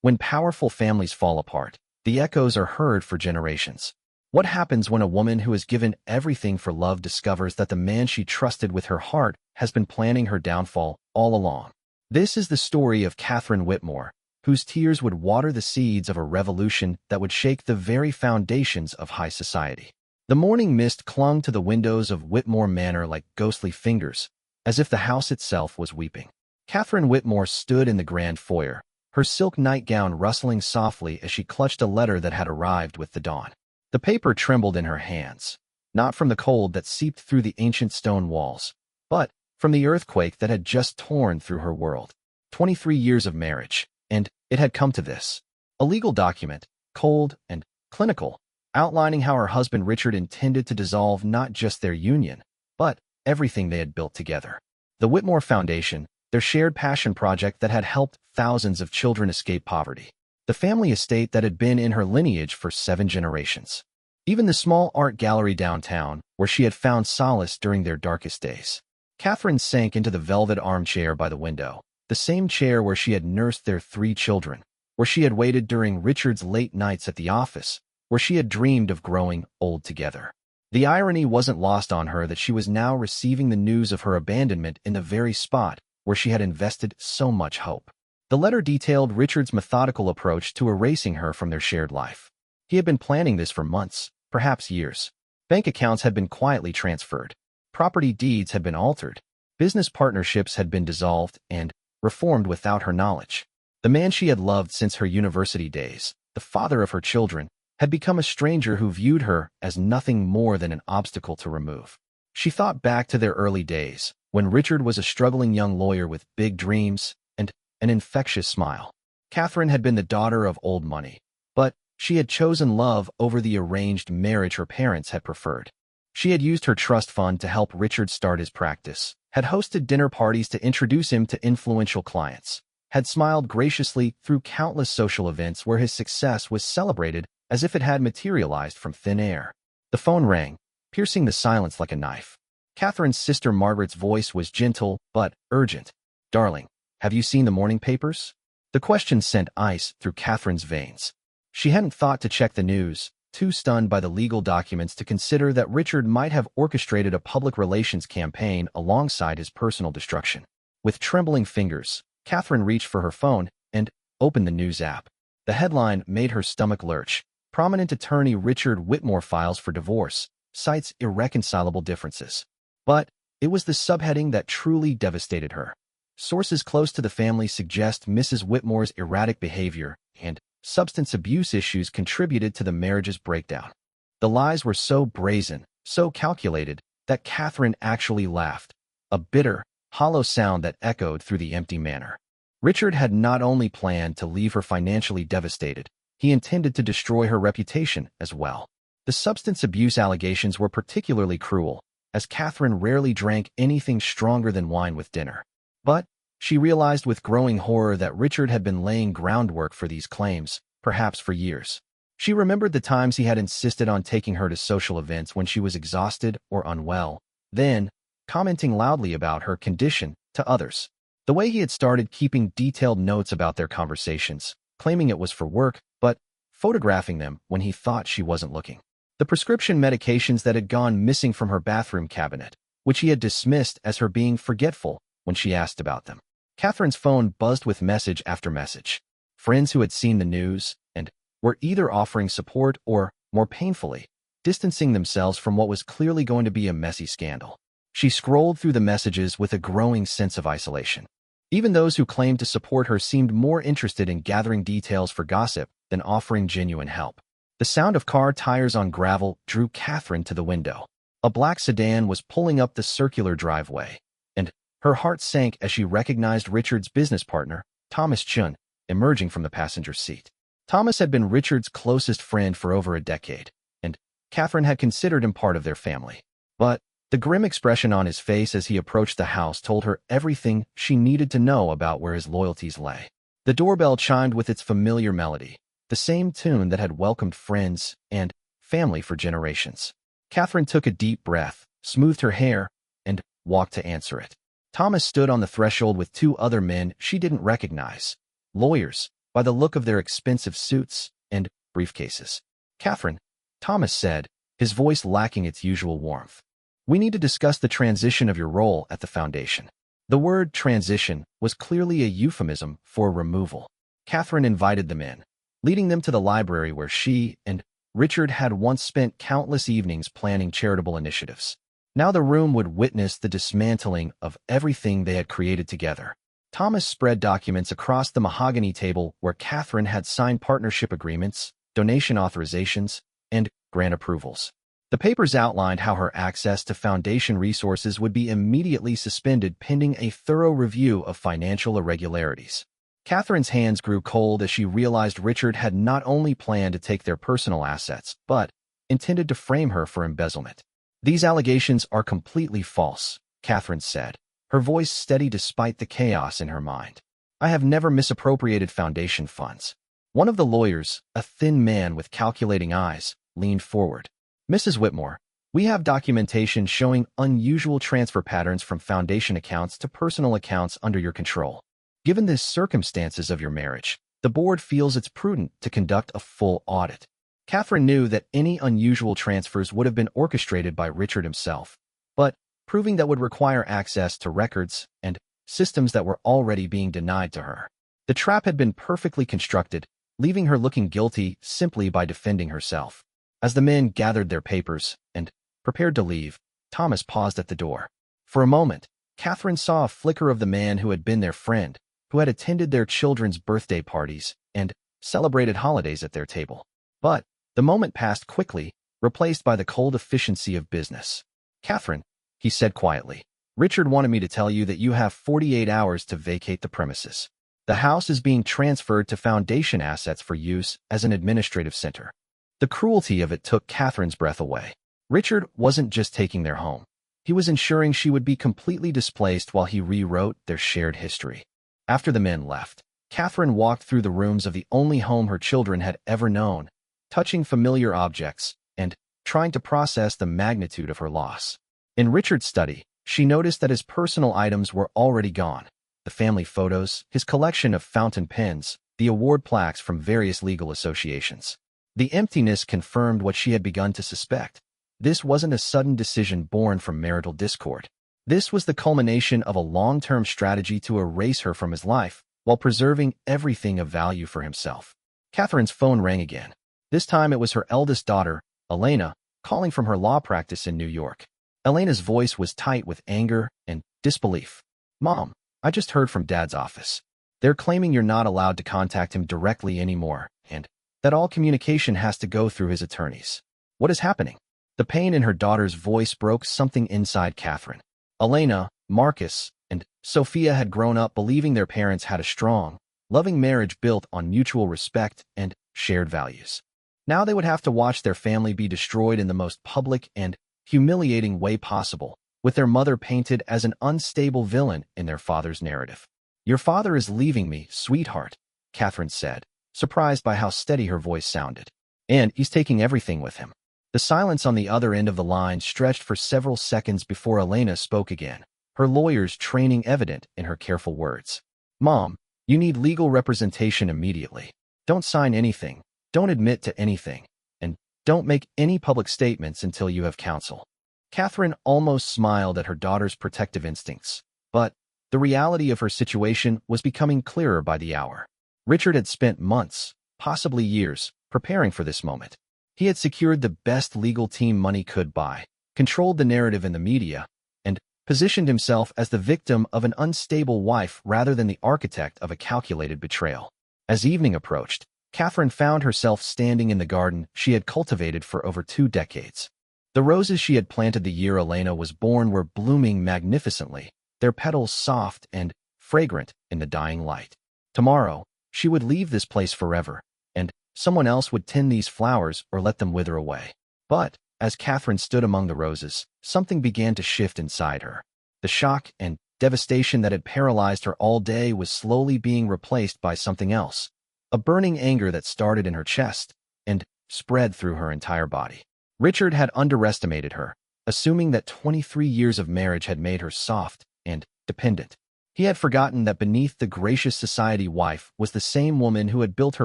When powerful families fall apart, the echoes are heard for generations. What happens when a woman who has given everything for love discovers that the man she trusted with her heart has been planning her downfall all along? This is the story of Catherine Whitmore, whose tears would water the seeds of a revolution that would shake the very foundations of high society. The morning mist clung to the windows of Whitmore Manor like ghostly fingers, as if the house itself was weeping. Catherine Whitmore stood in the grand foyer, her silk nightgown rustling softly as she clutched a letter that had arrived with the dawn. The paper trembled in her hands, not from the cold that seeped through the ancient stone walls, but from the earthquake that had just torn through her world. 23 years of marriage, and it had come to this. A legal document, cold and clinical, outlining how her husband Richard intended to dissolve not just their union, but everything they had built together. The Whitmore Foundation, their shared passion project that had helped thousands of children escape poverty. The family estate that had been in her lineage for 7 generations. Even the small art gallery downtown, where she had found solace during their darkest days. Catherine sank into the velvet armchair by the window, the same chair where she had nursed their 3 children, where she had waited during Richard's late nights at the office, where she had dreamed of growing old together. The irony wasn't lost on her that she was now receiving the news of her abandonment in the very spot where she had invested so much hope. The letter detailed Richard's methodical approach to erasing her from their shared life. He had been planning this for months, perhaps years. Bank accounts had been quietly transferred. Property deeds had been altered. Business partnerships had been dissolved and reformed without her knowledge. The man she had loved since her university days, the father of her children, had become a stranger who viewed her as nothing more than an obstacle to remove. She thought back to their early days, when Richard was a struggling young lawyer with big dreams and an infectious smile. Catherine had been the daughter of old money, but she had chosen love over the arranged marriage her parents had preferred. She had used her trust fund to help Richard start his practice, had hosted dinner parties to introduce him to influential clients, had smiled graciously through countless social events where his success was celebrated as if it had materialized from thin air. The phone rang, piercing the silence like a knife. Catherine's sister Margaret's voice was gentle but urgent. "Darling, have you seen the morning papers?" The question sent ice through Catherine's veins. She hadn't thought to check the news, too stunned by the legal documents to consider that Richard might have orchestrated a public relations campaign alongside his personal destruction. With trembling fingers, Catherine reached for her phone and opened the news app. The headline made her stomach lurch. Prominent attorney Richard Whitmore files for divorce, cites irreconcilable differences. But it was the subheading that truly devastated her. Sources close to the family suggest Mrs. Whitmore's erratic behavior and substance abuse issues contributed to the marriage's breakdown. The lies were so brazen, so calculated, that Catherine actually laughed, a bitter, hollow sound that echoed through the empty manor. Richard had not only planned to leave her financially devastated, he intended to destroy her reputation as well. The substance abuse allegations were particularly cruel, as Catherine rarely drank anything stronger than wine with dinner. But she realized with growing horror that Richard had been laying groundwork for these claims, perhaps for years. She remembered the times he had insisted on taking her to social events when she was exhausted or unwell, then commenting loudly about her condition to others. The way he had started keeping detailed notes about their conversations, claiming it was for work, but photographing them when he thought she wasn't looking. The prescription medications that had gone missing from her bathroom cabinet, which he had dismissed as her being forgetful when she asked about them. Catherine's phone buzzed with message after message. Friends who had seen the news and were either offering support or, more painfully, distancing themselves from what was clearly going to be a messy scandal. She scrolled through the messages with a growing sense of isolation. Even those who claimed to support her seemed more interested in gathering details for gossip than offering genuine help. The sound of car tires on gravel drew Catherine to the window. A black sedan was pulling up the circular driveway, and her heart sank as she recognized Richard's business partner, Thomas Chun, emerging from the passenger seat. Thomas had been Richard's closest friend for over a decade, and Catherine had considered him part of their family. But the grim expression on his face as he approached the house told her everything she needed to know about where his loyalties lay. The doorbell chimed with its familiar melody, the same tune that had welcomed friends and family for generations. Catherine took a deep breath, smoothed her hair, and walked to answer it. Thomas stood on the threshold with 2 other men she didn't recognize, lawyers, by the look of their expensive suits and briefcases. "Catherine," Thomas said, his voice lacking its usual warmth. "We need to discuss the transition of your role at the foundation." The word transition was clearly a euphemism for removal. Catherine invited them in, leading them to the library where she and Richard had once spent countless evenings planning charitable initiatives. Now the room would witness the dismantling of everything they had created together. Thomas spread documents across the mahogany table where Catherine had signed partnership agreements, donation authorizations, and grant approvals. The papers outlined how her access to foundation resources would be immediately suspended pending a thorough review of financial irregularities. Catherine's hands grew cold as she realized Richard had not only planned to take their personal assets, but intended to frame her for embezzlement. "These allegations are completely false," Catherine said, her voice steady despite the chaos in her mind. "I have never misappropriated foundation funds." One of the lawyers, a thin man with calculating eyes, leaned forward. "Mrs. Whitmore, we have documentation showing unusual transfer patterns from foundation accounts to personal accounts under your control. Given the circumstances of your marriage, the board feels it's prudent to conduct a full audit." Catherine knew that any unusual transfers would have been orchestrated by Richard himself, but proving that would require access to records and systems that were already being denied to her. The trap had been perfectly constructed, leaving her looking guilty simply by defending herself. As the men gathered their papers and prepared to leave, Thomas paused at the door. For a moment, Catherine saw a flicker of the man who had been their friend, who had attended their children's birthday parties and celebrated holidays at their table. But the moment passed quickly, replaced by the cold efficiency of business. "Catherine," he said quietly, "Richard wanted me to tell you that you have 48 hours to vacate the premises. The house is being transferred to foundation assets for use as an administrative center." The cruelty of it took Catherine's breath away. Richard wasn't just taking their home. He was ensuring she would be completely displaced while he rewrote their shared history. After the men left, Catherine walked through the rooms of the only home her children had ever known, touching familiar objects and trying to process the magnitude of her loss. In Richard's study, she noticed that his personal items were already gone. The family photos, his collection of fountain pens, the award plaques from various legal associations. The emptiness confirmed what she had begun to suspect. This wasn't a sudden decision born from marital discord. This was the culmination of a long-term strategy to erase her from his life while preserving everything of value for himself. Catherine's phone rang again. This time it was her eldest daughter, Elena, calling from her law practice in New York. Elena's voice was tight with anger and disbelief. "Mom, I just heard from Dad's office. They're claiming you're not allowed to contact him directly anymore, and that all communication has to go through his attorneys. What is happening?" The pain in her daughter's voice broke something inside Catherine. Elena, Marcus, and Sophia had grown up believing their parents had a strong, loving marriage built on mutual respect and shared values. Now they would have to watch their family be destroyed in the most public and humiliating way possible, with their mother painted as an unstable villain in their father's narrative. "Your father is leaving me, sweetheart," Catherine said, surprised by how steady her voice sounded. "And he's taking everything with him." The silence on the other end of the line stretched for several seconds before Elena spoke again, her lawyer's training evident in her careful words. "Mom, you need legal representation immediately. Don't sign anything, don't admit to anything, and don't make any public statements until you have counsel." Catherine almost smiled at her daughter's protective instincts, but the reality of her situation was becoming clearer by the hour. Richard had spent months, possibly years, preparing for this moment. He had secured the best legal team money could buy, controlled the narrative in the media, and positioned himself as the victim of an unstable wife rather than the architect of a calculated betrayal. As evening approached, Catherine found herself standing in the garden she had cultivated for over 2 decades. The roses she had planted the year Elena was born were blooming magnificently, their petals soft and fragrant in the dying light. Tomorrow, she would leave this place forever, and someone else would tend these flowers or let them wither away. But, as Catherine stood among the roses, something began to shift inside her. The shock and devastation that had paralyzed her all day was slowly being replaced by something else, a burning anger that started in her chest and spread through her entire body. Richard had underestimated her, assuming that 23 years of marriage had made her soft and dependent. He had forgotten that beneath the gracious society wife was the same woman who had built her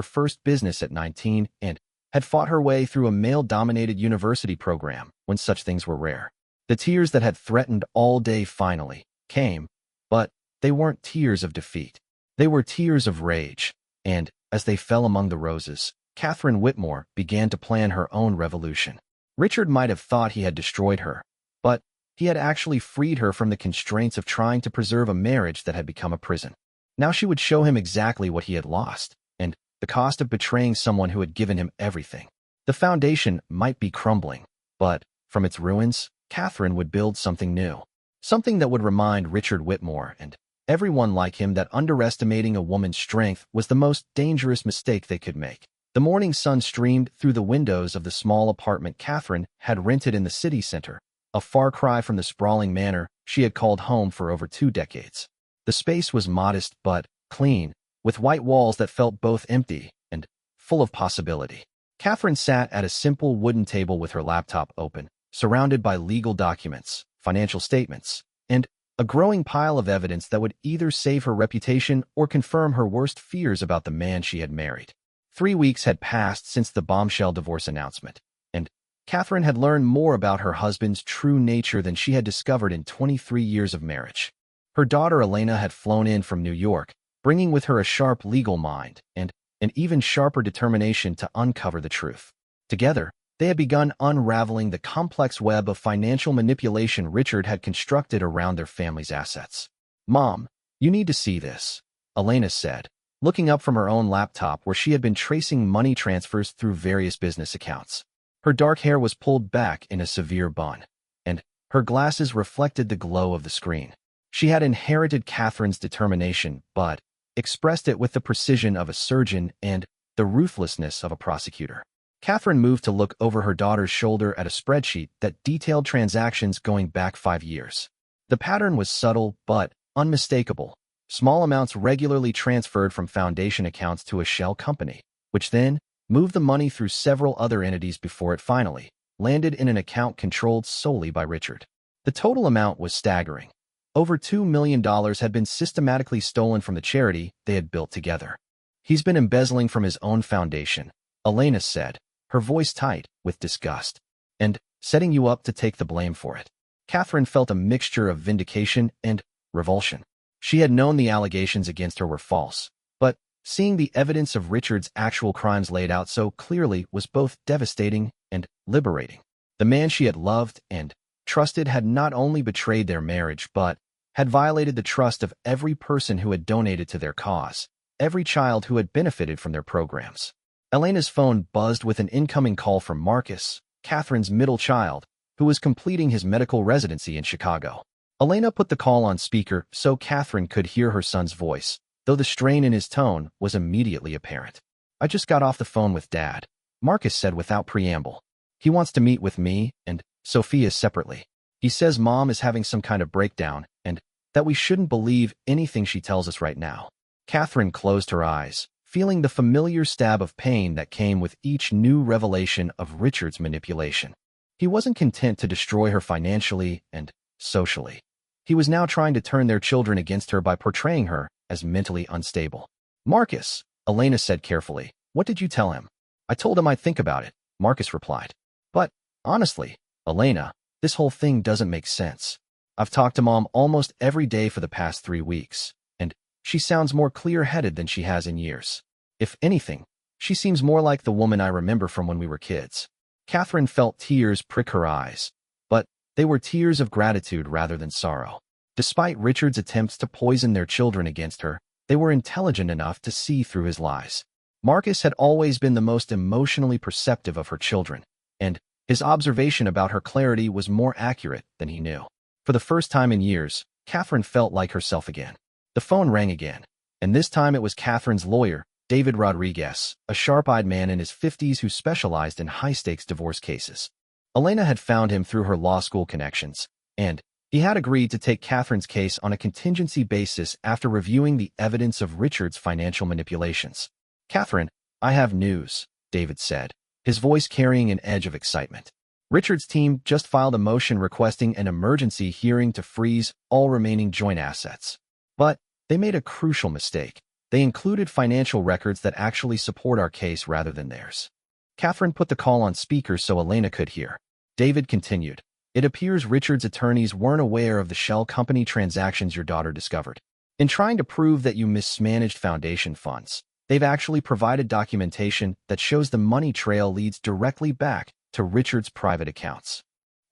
first business at 19 and had fought her way through a male-dominated university program when such things were rare. The tears that had threatened all day finally came, but they weren't tears of defeat. They were tears of rage, and, as they fell among the roses, Catherine Whitmore began to plan her own revolution. Richard might have thought he had destroyed her, but he had actually freed her from the constraints of trying to preserve a marriage that had become a prison. Now she would show him exactly what he had lost, and the cost of betraying someone who had given him everything. The foundation might be crumbling, but from its ruins, Catherine would build something new. Something that would remind Richard Whitmore and everyone like him that underestimating a woman's strength was the most dangerous mistake they could make. The morning sun streamed through the windows of the small apartment Catherine had rented in the city center, a far cry from the sprawling manor she had called home for over 2 decades. The space was modest but clean, with white walls that felt both empty and full of possibility. Catherine sat at a simple wooden table with her laptop open, surrounded by legal documents, financial statements, and a growing pile of evidence that would either save her reputation or confirm her worst fears about the man she had married. 3 weeks had passed since the bombshell divorce announcement, and Catherine had learned more about her husband's true nature than she had discovered in 23 years of marriage. Her daughter Elena had flown in from New York, bringing with her a sharp legal mind and an even sharper determination to uncover the truth. Together, they had begun unraveling the complex web of financial manipulation Richard had constructed around their family's assets. "Mom, you need to see this," Elena said, looking up from her own laptop where she had been tracing money transfers through various business accounts. Her dark hair was pulled back in a severe bun, and her glasses reflected the glow of the screen. She had inherited Catherine's determination, but expressed it with the precision of a surgeon and the ruthlessness of a prosecutor. Catherine moved to look over her daughter's shoulder at a spreadsheet that detailed transactions going back 5 years. The pattern was subtle but unmistakable. Small amounts regularly transferred from foundation accounts to a shell company, which then moved the money through several other entities before it finally landed in an account controlled solely by Richard. The total amount was staggering. Over $2 million had been systematically stolen from the charity they had built together. "He's been embezzling from his own foundation," Elena said, her voice tight with disgust, "and setting you up to take the blame for it." Catherine felt a mixture of vindication and revulsion. She had known the allegations against her were false, but seeing the evidence of Richard's actual crimes laid out so clearly was both devastating and liberating. The man she had loved and trusted had not only betrayed their marriage but had violated the trust of every person who had donated to their cause, every child who had benefited from their programs. Elena's phone buzzed with an incoming call from Marcus, Catherine's middle child, who was completing his medical residency in Chicago. Elena put the call on speaker so Catherine could hear her son's voice, though the strain in his tone was immediately apparent. "I just got off the phone with Dad," Marcus said without preamble. "He wants to meet with me and Sophia separately. He says Mom is having some kind of breakdown and that we shouldn't believe anything she tells us right now." Catherine closed her eyes, feeling the familiar stab of pain that came with each new revelation of Richard's manipulation. He wasn't content to destroy her financially and socially. He was now trying to turn their children against her by portraying her as mentally unstable. "Marcus," Elena said carefully, "what did you tell him?" "I told him I'd think about it," Marcus replied. "But, honestly, Elena, this whole thing doesn't make sense. I've talked to Mom almost every day for the past 3 weeks, and she sounds more clear-headed than she has in years. If anything, she seems more like the woman I remember from when we were kids." Catherine felt tears prick her eyes, but they were tears of gratitude rather than sorrow. Despite Richard's attempts to poison their children against her, they were intelligent enough to see through his lies. Marcus had always been the most emotionally perceptive of her children, and his observation about her clarity was more accurate than he knew. For the first time in years, Catherine felt like herself again. The phone rang again, and this time it was Catherine's lawyer, David Rodriguez, a sharp-eyed man in his 50s who specialized in high-stakes divorce cases. Elena had found him through her law school connections, and he had agreed to take Catherine's case on a contingency basis after reviewing the evidence of Richard's financial manipulations. "Catherine, I have news," David said, his voice carrying an edge of excitement. "Richard's team just filed a motion requesting an emergency hearing to freeze all remaining joint assets. But They made a crucial mistake. They included financial records that actually support our case rather than theirs. Catherine put the call on speaker so Elena could hear. David continued. It appears Richard's attorneys weren't aware of the shell company transactions your daughter discovered. In trying to prove that you mismanaged foundation funds, they've actually provided documentation that shows the money trail leads directly back to Richard's private accounts.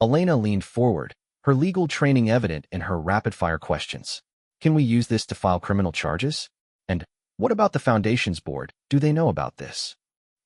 Elena leaned forward, her legal training evident in her rapid-fire questions. Can we use this to file criminal charges? And what about the foundation's board? Do they know about this?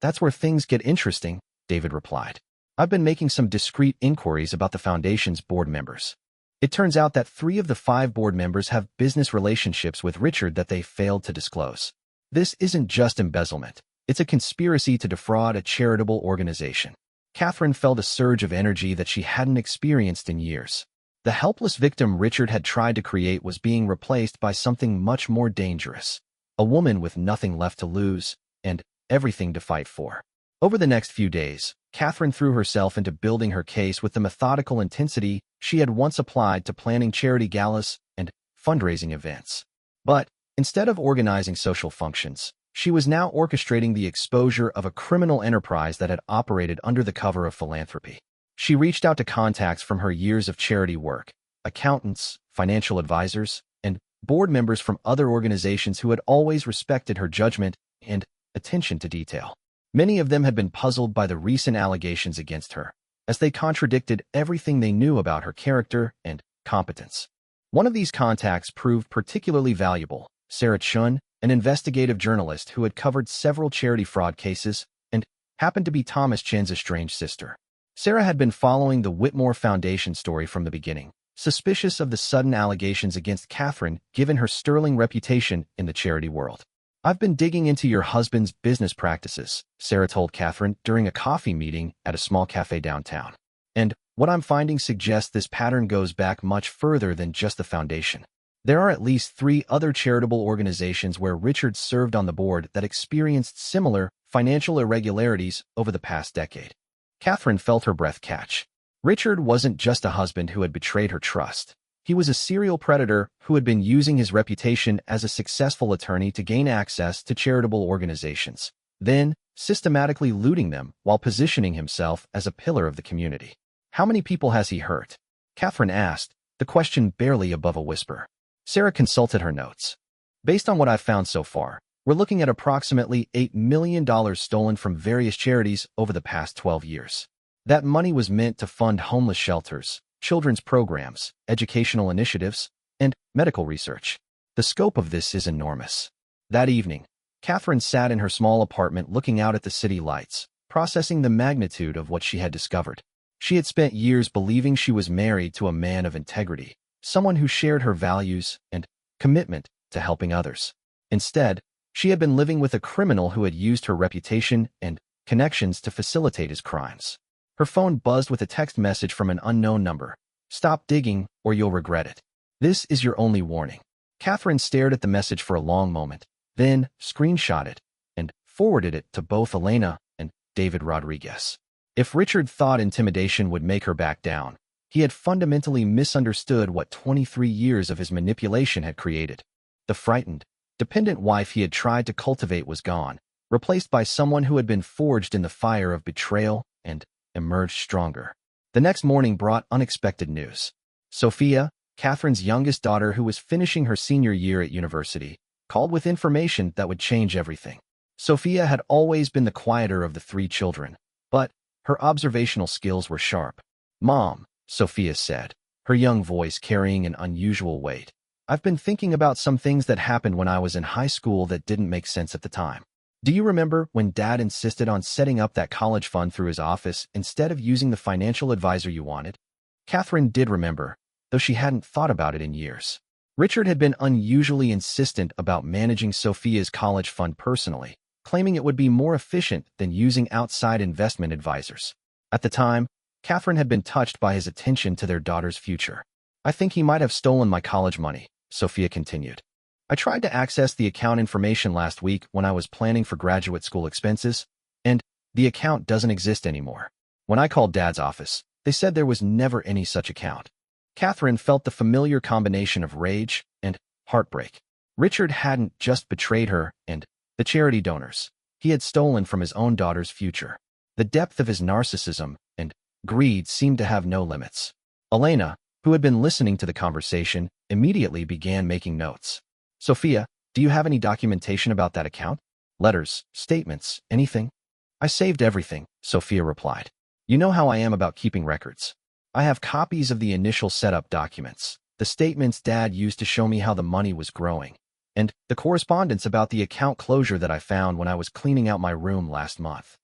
That's where things get interesting, David replied. I've been making some discreet inquiries about the foundation's board members. It turns out that 3 of the 5 board members have business relationships with Richard that they failed to disclose. This isn't just embezzlement. It's a conspiracy to defraud a charitable organization. Catherine felt a surge of energy that she hadn't experienced in years. The helpless victim Richard had tried to create was being replaced by something much more dangerous. A woman with nothing left to lose and everything to fight for. Over the next few days, Catherine threw herself into building her case with the methodical intensity she had once applied to planning charity galas and fundraising events. But instead of organizing social functions, she was now orchestrating the exposure of a criminal enterprise that had operated under the cover of philanthropy. She reached out to contacts from her years of charity work, accountants, financial advisors, and board members from other organizations who had always respected her judgment and attention to detail. Many of them had been puzzled by the recent allegations against her, as they contradicted everything they knew about her character and competence. One of these contacts proved particularly valuable, Sarah Chun, an investigative journalist who had covered several charity fraud cases and happened to be Thomas Chen's estranged sister. Sarah had been following the Whitmore Foundation story from the beginning, suspicious of the sudden allegations against Catherine given her sterling reputation in the charity world. I've been digging into your husband's business practices, Sarah told Catherine during a coffee meeting at a small cafe downtown. And what I'm finding suggests this pattern goes back much further than just the foundation. There are at least 3 other charitable organizations where Richard served on the board that experienced similar financial irregularities over the past decade. Catherine felt her breath catch. Richard wasn't just a husband who had betrayed her trust. He was a serial predator who had been using his reputation as a successful attorney to gain access to charitable organizations, then systematically looting them while positioning himself as a pillar of the community. How many people has he hurt? Catherine asked, the question barely above a whisper. Sarah consulted her notes. Based on what I've found so far, we're looking at approximately $8 million stolen from various charities over the past 12 years. That money was meant to fund homeless shelters, children's programs, educational initiatives, and medical research. The scope of this is enormous. That evening, Catherine sat in her small apartment looking out at the city lights, processing the magnitude of what she had discovered. She had spent years believing she was married to a man of integrity, someone who shared her values and commitment to helping others. Instead, she had been living with a criminal who had used her reputation and connections to facilitate his crimes. Her phone buzzed with a text message from an unknown number. Stop digging, or you'll regret it. This is your only warning. Catherine stared at the message for a long moment, then screenshot it and forwarded it to both Elena and David Rodriguez. If Richard thought intimidation would make her back down, he had fundamentally misunderstood what 23 years of his manipulation had created. The frightened, dependent wife he had tried to cultivate was gone, replaced by someone who had been forged in the fire of betrayal and emerged stronger. The next morning brought unexpected news. Sophia, Catherine's youngest daughter who was finishing her senior year at university, called with information that would change everything. Sophia had always been the quieter of the 3 children, but her observational skills were sharp. Mom, Sophia said, her young voice carrying an unusual weight. I've been thinking about some things that happened when I was in high school that didn't make sense at the time. Do you remember when Dad insisted on setting up that college fund through his office instead of using the financial advisor you wanted? Catherine did remember, though she hadn't thought about it in years. Richard had been unusually insistent about managing Sophia's college fund personally, claiming it would be more efficient than using outside investment advisors. At the time, Catherine had been touched by his attention to their daughter's future. I think he might have stolen my college money, Sophia continued. I tried to access the account information last week when I was planning for graduate school expenses, and the account doesn't exist anymore. When I called Dad's office, they said there was never any such account. Catherine felt the familiar combination of rage and heartbreak. Richard hadn't just betrayed her and the charity donors. He had stolen from his own daughter's future. The depth of his narcissism and greed seemed to have no limits. Elena, who had been listening to the conversation, immediately began making notes. Sophia, do you have any documentation about that account? Letters, statements, anything? I saved everything, Sophia replied. You know how I am about keeping records. I have copies of the initial setup documents, the statements Dad used to show me how the money was growing, and the correspondence about the account closure that I found when I was cleaning out my room last month.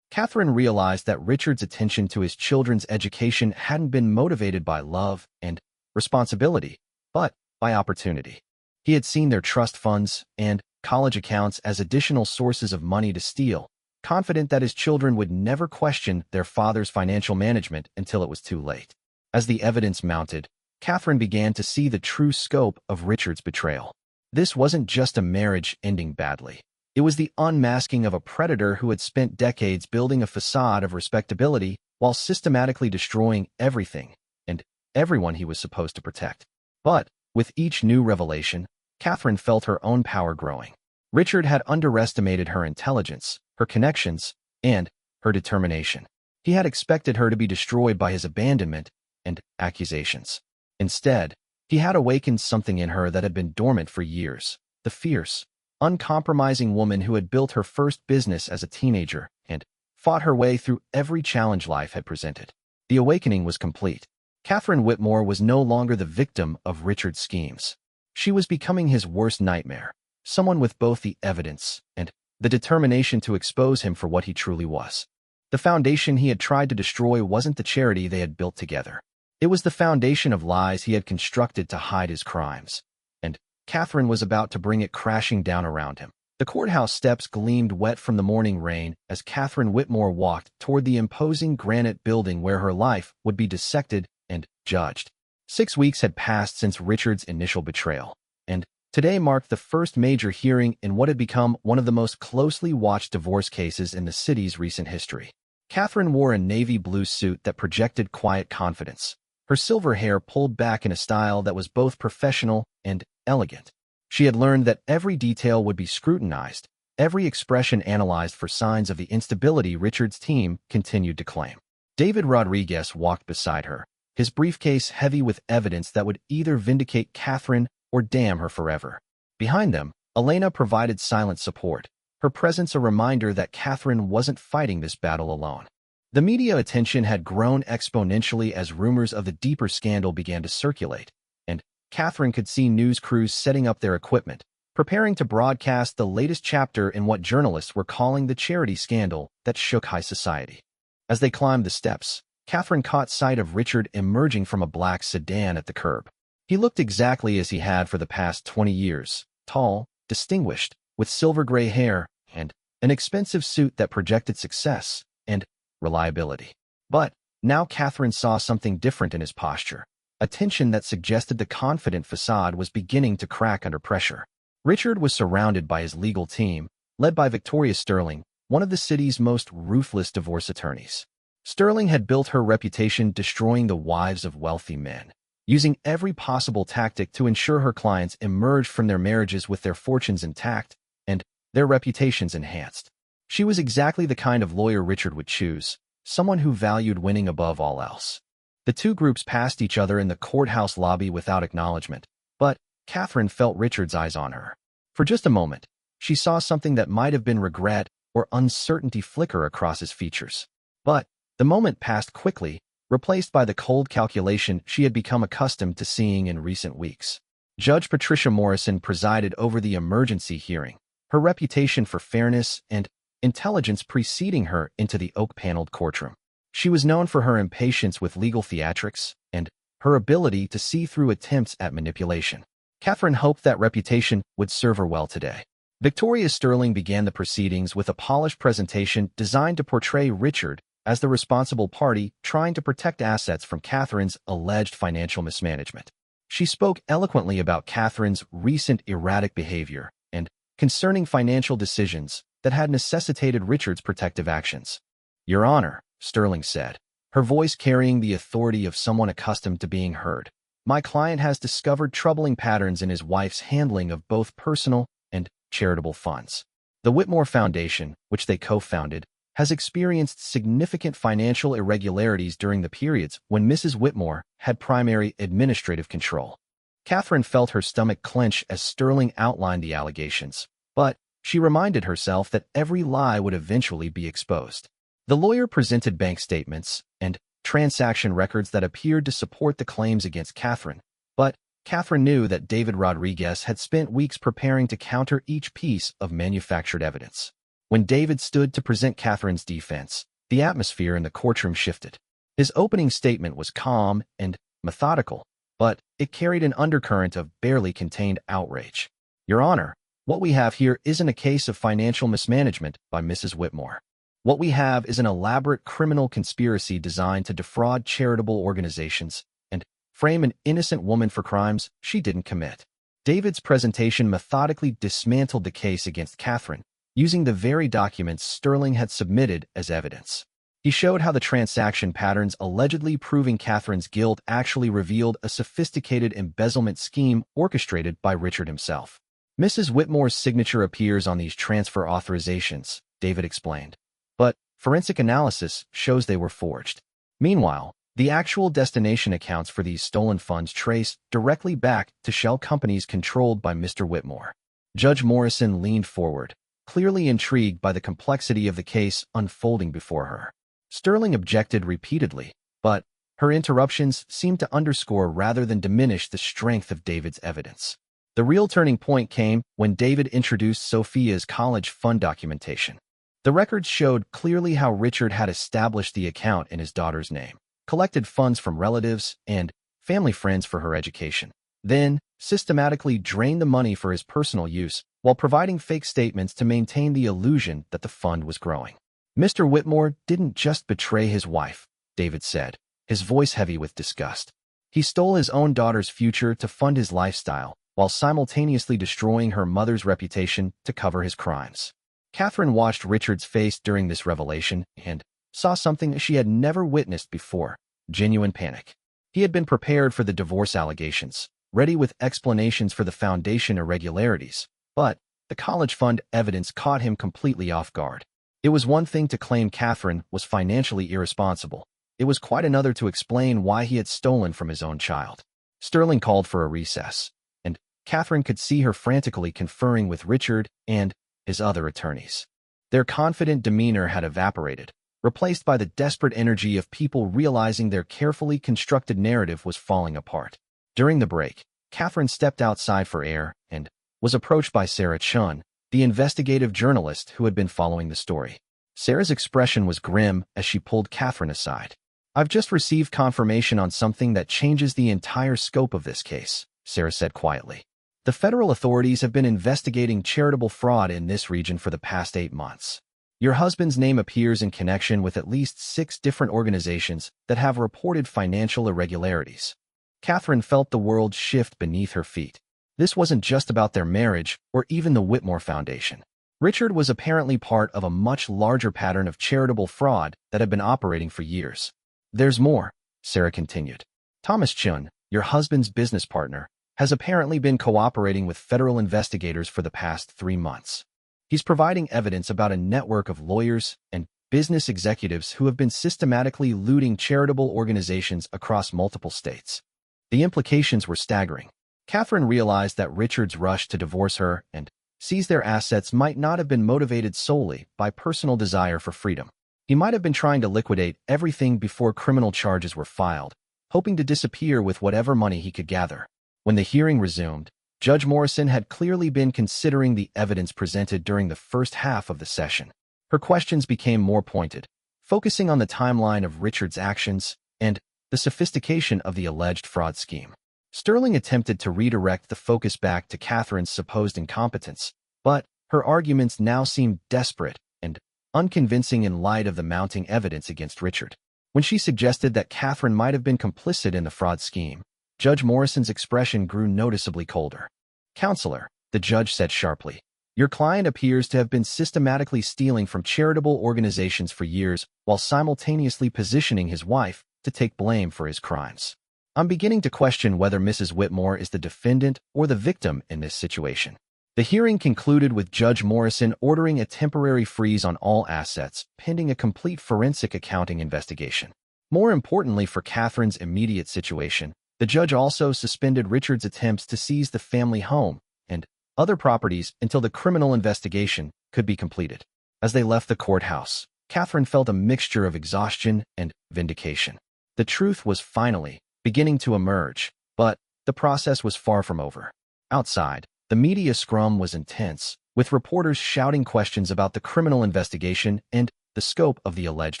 Catherine realized that Richard's attention to his children's education hadn't been motivated by love and responsibility, but by opportunity. He had seen their trust funds and college accounts as additional sources of money to steal, confident that his children would never question their father's financial management until it was too late. As the evidence mounted, Catherine began to see the true scope of Richard's betrayal. This wasn't just a marriage ending badly. It was the unmasking of a predator who had spent decades building a facade of respectability while systematically destroying everything and everyone he was supposed to protect. But with each new revelation, Catherine felt her own power growing. Richard had underestimated her intelligence, her connections, and her determination. He had expected her to be destroyed by his abandonment and accusations. Instead, he had awakened something in her that had been dormant for years, the fierce, uncompromising woman who had built her first business as a teenager and fought her way through every challenge life had presented. The awakening was complete. Catherine Whitmore was no longer the victim of Richard's schemes. She was becoming his worst nightmare, someone with both the evidence and the determination to expose him for what he truly was. The foundation he had tried to destroy wasn't the charity they had built together. It was the foundation of lies he had constructed to hide his crimes, and Catherine was about to bring it crashing down around him. The courthouse steps gleamed wet from the morning rain as Catherine Whitmore walked toward the imposing granite building where her life would be dissected and judged. 6 weeks had passed since Richard's initial betrayal, and today marked the first major hearing in what had become one of the most closely watched divorce cases in the city's recent history. Catherine wore a navy blue suit that projected quiet confidence, her silver hair pulled back in a style that was both professional and elegant. She had learned that every detail would be scrutinized, every expression analyzed for signs of the instability Richard's team continued to claim. David Rodriguez walked beside her, his briefcase heavy with evidence that would either vindicate Catherine or damn her forever. Behind them, Elena provided silent support, her presence a reminder that Catherine wasn't fighting this battle alone. The media attention had grown exponentially as rumors of the deeper scandal began to circulate, and Catherine could see news crews setting up their equipment, preparing to broadcast the latest chapter in what journalists were calling the charity scandal that shook high society. As they climbed the steps, Catherine caught sight of Richard emerging from a black sedan at the curb. He looked exactly as he had for the past 20 years, tall, distinguished, with silver gray hair and an expensive suit that projected success and reliability. But now Catherine saw something different in his posture, a tension that suggested the confident facade was beginning to crack under pressure. Richard was surrounded by his legal team, led by Victoria Sterling, one of the city's most ruthless divorce attorneys. Sterling had built her reputation destroying the wives of wealthy men, using every possible tactic to ensure her clients emerged from their marriages with their fortunes intact and their reputations enhanced. She was exactly the kind of lawyer Richard would choose, someone who valued winning above all else. The two groups passed each other in the courthouse lobby without acknowledgement, but Catherine felt Richard's eyes on her. For just a moment, she saw something that might have been regret or uncertainty flicker across his features. But the moment passed quickly, replaced by the cold calculation she had become accustomed to seeing in recent weeks. Judge Patricia Morrison presided over the emergency hearing, her reputation for fairness and intelligence preceding her into the oak-paneled courtroom. She was known for her impatience with legal theatrics and her ability to see through attempts at manipulation. Catherine hoped that reputation would serve her well today. Victoria Sterling began the proceedings with a polished presentation designed to portray Richard as the responsible party trying to protect assets from Catherine's alleged financial mismanagement. She spoke eloquently about Catherine's recent erratic behavior and concerning financial decisions that had necessitated Richard's protective actions. "Your Honor," Sterling said, her voice carrying the authority of someone accustomed to being heard, My client has discovered troubling patterns in his wife's handling of both personal and charitable funds. The Whitmore Foundation, which they co-founded, has experienced significant financial irregularities during the periods when Mrs. Whitmore had primary administrative control. Catherine felt her stomach clench as Sterling outlined the allegations, but she reminded herself that every lie would eventually be exposed. The lawyer presented bank statements and transaction records that appeared to support the claims against Catherine, but Catherine knew that David Rodriguez had spent weeks preparing to counter each piece of manufactured evidence. When David stood to present Catherine's defense, the atmosphere in the courtroom shifted. His opening statement was calm and methodical, but it carried an undercurrent of barely contained outrage. Your Honor, what we have here isn't a case of financial mismanagement by Mrs. Whitmore. What we have is an elaborate criminal conspiracy designed to defraud charitable organizations and frame an innocent woman for crimes she didn't commit. David's presentation methodically dismantled the case against Catherine, using the very documents Sterling had submitted as evidence. He showed how the transaction patterns allegedly proving Catherine's guilt actually revealed a sophisticated embezzlement scheme orchestrated by Richard himself. Mrs. Whitmore's signature appears on these transfer authorizations, David explained, but forensic analysis shows they were forged. Meanwhile, the actual destination accounts for these stolen funds trace directly back to shell companies controlled by Mr. Whitmore. Judge Morrison leaned forward, clearly intrigued by the complexity of the case unfolding before her. Sterling objected repeatedly, but her interruptions seemed to underscore rather than diminish the strength of David's evidence. The real turning point came when David introduced Sophia's college fund documentation. The records showed clearly how Richard had established the account in his daughter's name, collected funds from relatives and family friends for her education, then systematically drained the money for his personal use while providing fake statements to maintain the illusion that the fund was growing. Mr. Whitmore didn't just betray his wife, David said, his voice heavy with disgust. He stole his own daughter's future to fund his lifestyle, while simultaneously destroying her mother's reputation to cover his crimes. Catherine watched Richard's face during this revelation and saw something she had never witnessed before: genuine panic. He had been prepared for the divorce allegations, ready with explanations for the foundation irregularities, but the college fund evidence caught him completely off guard. It was one thing to claim Catherine was financially irresponsible. It was quite another to explain why he had stolen from his own child. Sterling called for a recess, and Catherine could see her frantically conferring with Richard and his other attorneys. Their confident demeanor had evaporated, replaced by the desperate energy of people realizing their carefully constructed narrative was falling apart. During the break, Catherine stepped outside for air and was approached by Sarah Chun, the investigative journalist who had been following the story. Sarah's expression was grim as she pulled Catherine aside. I've just received confirmation on something that changes the entire scope of this case, Sarah said quietly. The federal authorities have been investigating charitable fraud in this region for the past 8 months. Your husband's name appears in connection with at least 6 different organizations that have reported financial irregularities. Catherine felt the world shift beneath her feet. This wasn't just about their marriage or even the Whitmore Foundation. Richard was apparently part of a much larger pattern of charitable fraud that had been operating for years. There's more, Sarah continued. Thomas Chun, your husband's business partner, has apparently been cooperating with federal investigators for the past 3 months. He's providing evidence about a network of lawyers and business executives who have been systematically looting charitable organizations across multiple states. The implications were staggering. Catherine realized that Richard's rush to divorce her and seize their assets might not have been motivated solely by personal desire for freedom. He might have been trying to liquidate everything before criminal charges were filed, hoping to disappear with whatever money he could gather. When the hearing resumed, Judge Morrison had clearly been considering the evidence presented during the first half of the session. Her questions became more pointed, focusing on the timeline of Richard's actions and the sophistication of the alleged fraud scheme. Sterling attempted to redirect the focus back to Catherine's supposed incompetence, but her arguments now seemed desperate and unconvincing in light of the mounting evidence against Richard. When she suggested that Catherine might have been complicit in the fraud scheme, Judge Morrison's expression grew noticeably colder. Counselor, the judge said sharply, your client appears to have been systematically stealing from charitable organizations for years while simultaneously positioning his wife to take blame for his crimes. I'm beginning to question whether Mrs. Whitmore is the defendant or the victim in this situation. The hearing concluded with Judge Morrison ordering a temporary freeze on all assets, pending a complete forensic accounting investigation. More importantly for Catherine's immediate situation, the judge also suspended Richard's attempts to seize the family home and other properties until the criminal investigation could be completed. As they left the courthouse, Catherine felt a mixture of exhaustion and vindication. The truth was finally beginning to emerge, but the process was far from over. Outside, the media scrum was intense, with reporters shouting questions about the criminal investigation and the scope of the alleged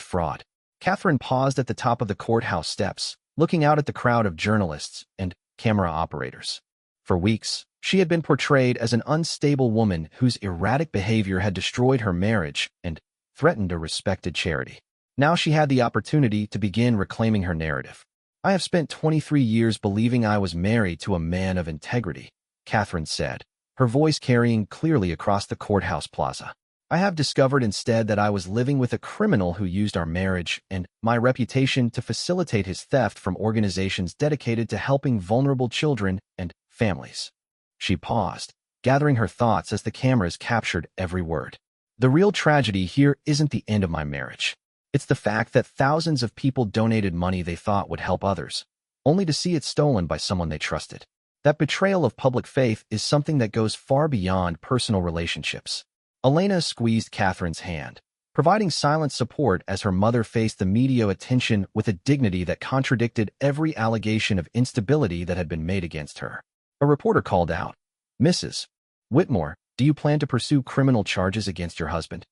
fraud. Catherine paused at the top of the courthouse steps, looking out at the crowd of journalists and camera operators. For weeks, she had been portrayed as an unstable woman whose erratic behavior had destroyed her marriage and threatened a respected charity. Now she had the opportunity to begin reclaiming her narrative. "I have spent 23 years believing I was married to a man of integrity," Catherine said, her voice carrying clearly across the courthouse plaza. "I have discovered instead that I was living with a criminal who used our marriage and my reputation to facilitate his theft from organizations dedicated to helping vulnerable children and families." She paused, gathering her thoughts as the cameras captured every word. "The real tragedy here isn't the end of my marriage. It's the fact that thousands of people donated money they thought would help others, only to see it stolen by someone they trusted. That betrayal of public faith is something that goes far beyond personal relationships." Elena squeezed Catherine's hand, providing silent support as her mother faced the media attention with a dignity that contradicted every allegation of instability that had been made against her. A reporter called out, "Mrs. Whitmore, do you plan to pursue criminal charges against your husband?"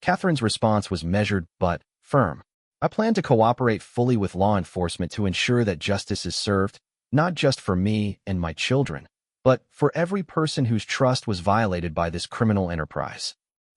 Catherine's response was measured but firm. "I plan to cooperate fully with law enforcement to ensure that justice is served, not just for me and my children, but for every person whose trust was violated by this criminal enterprise."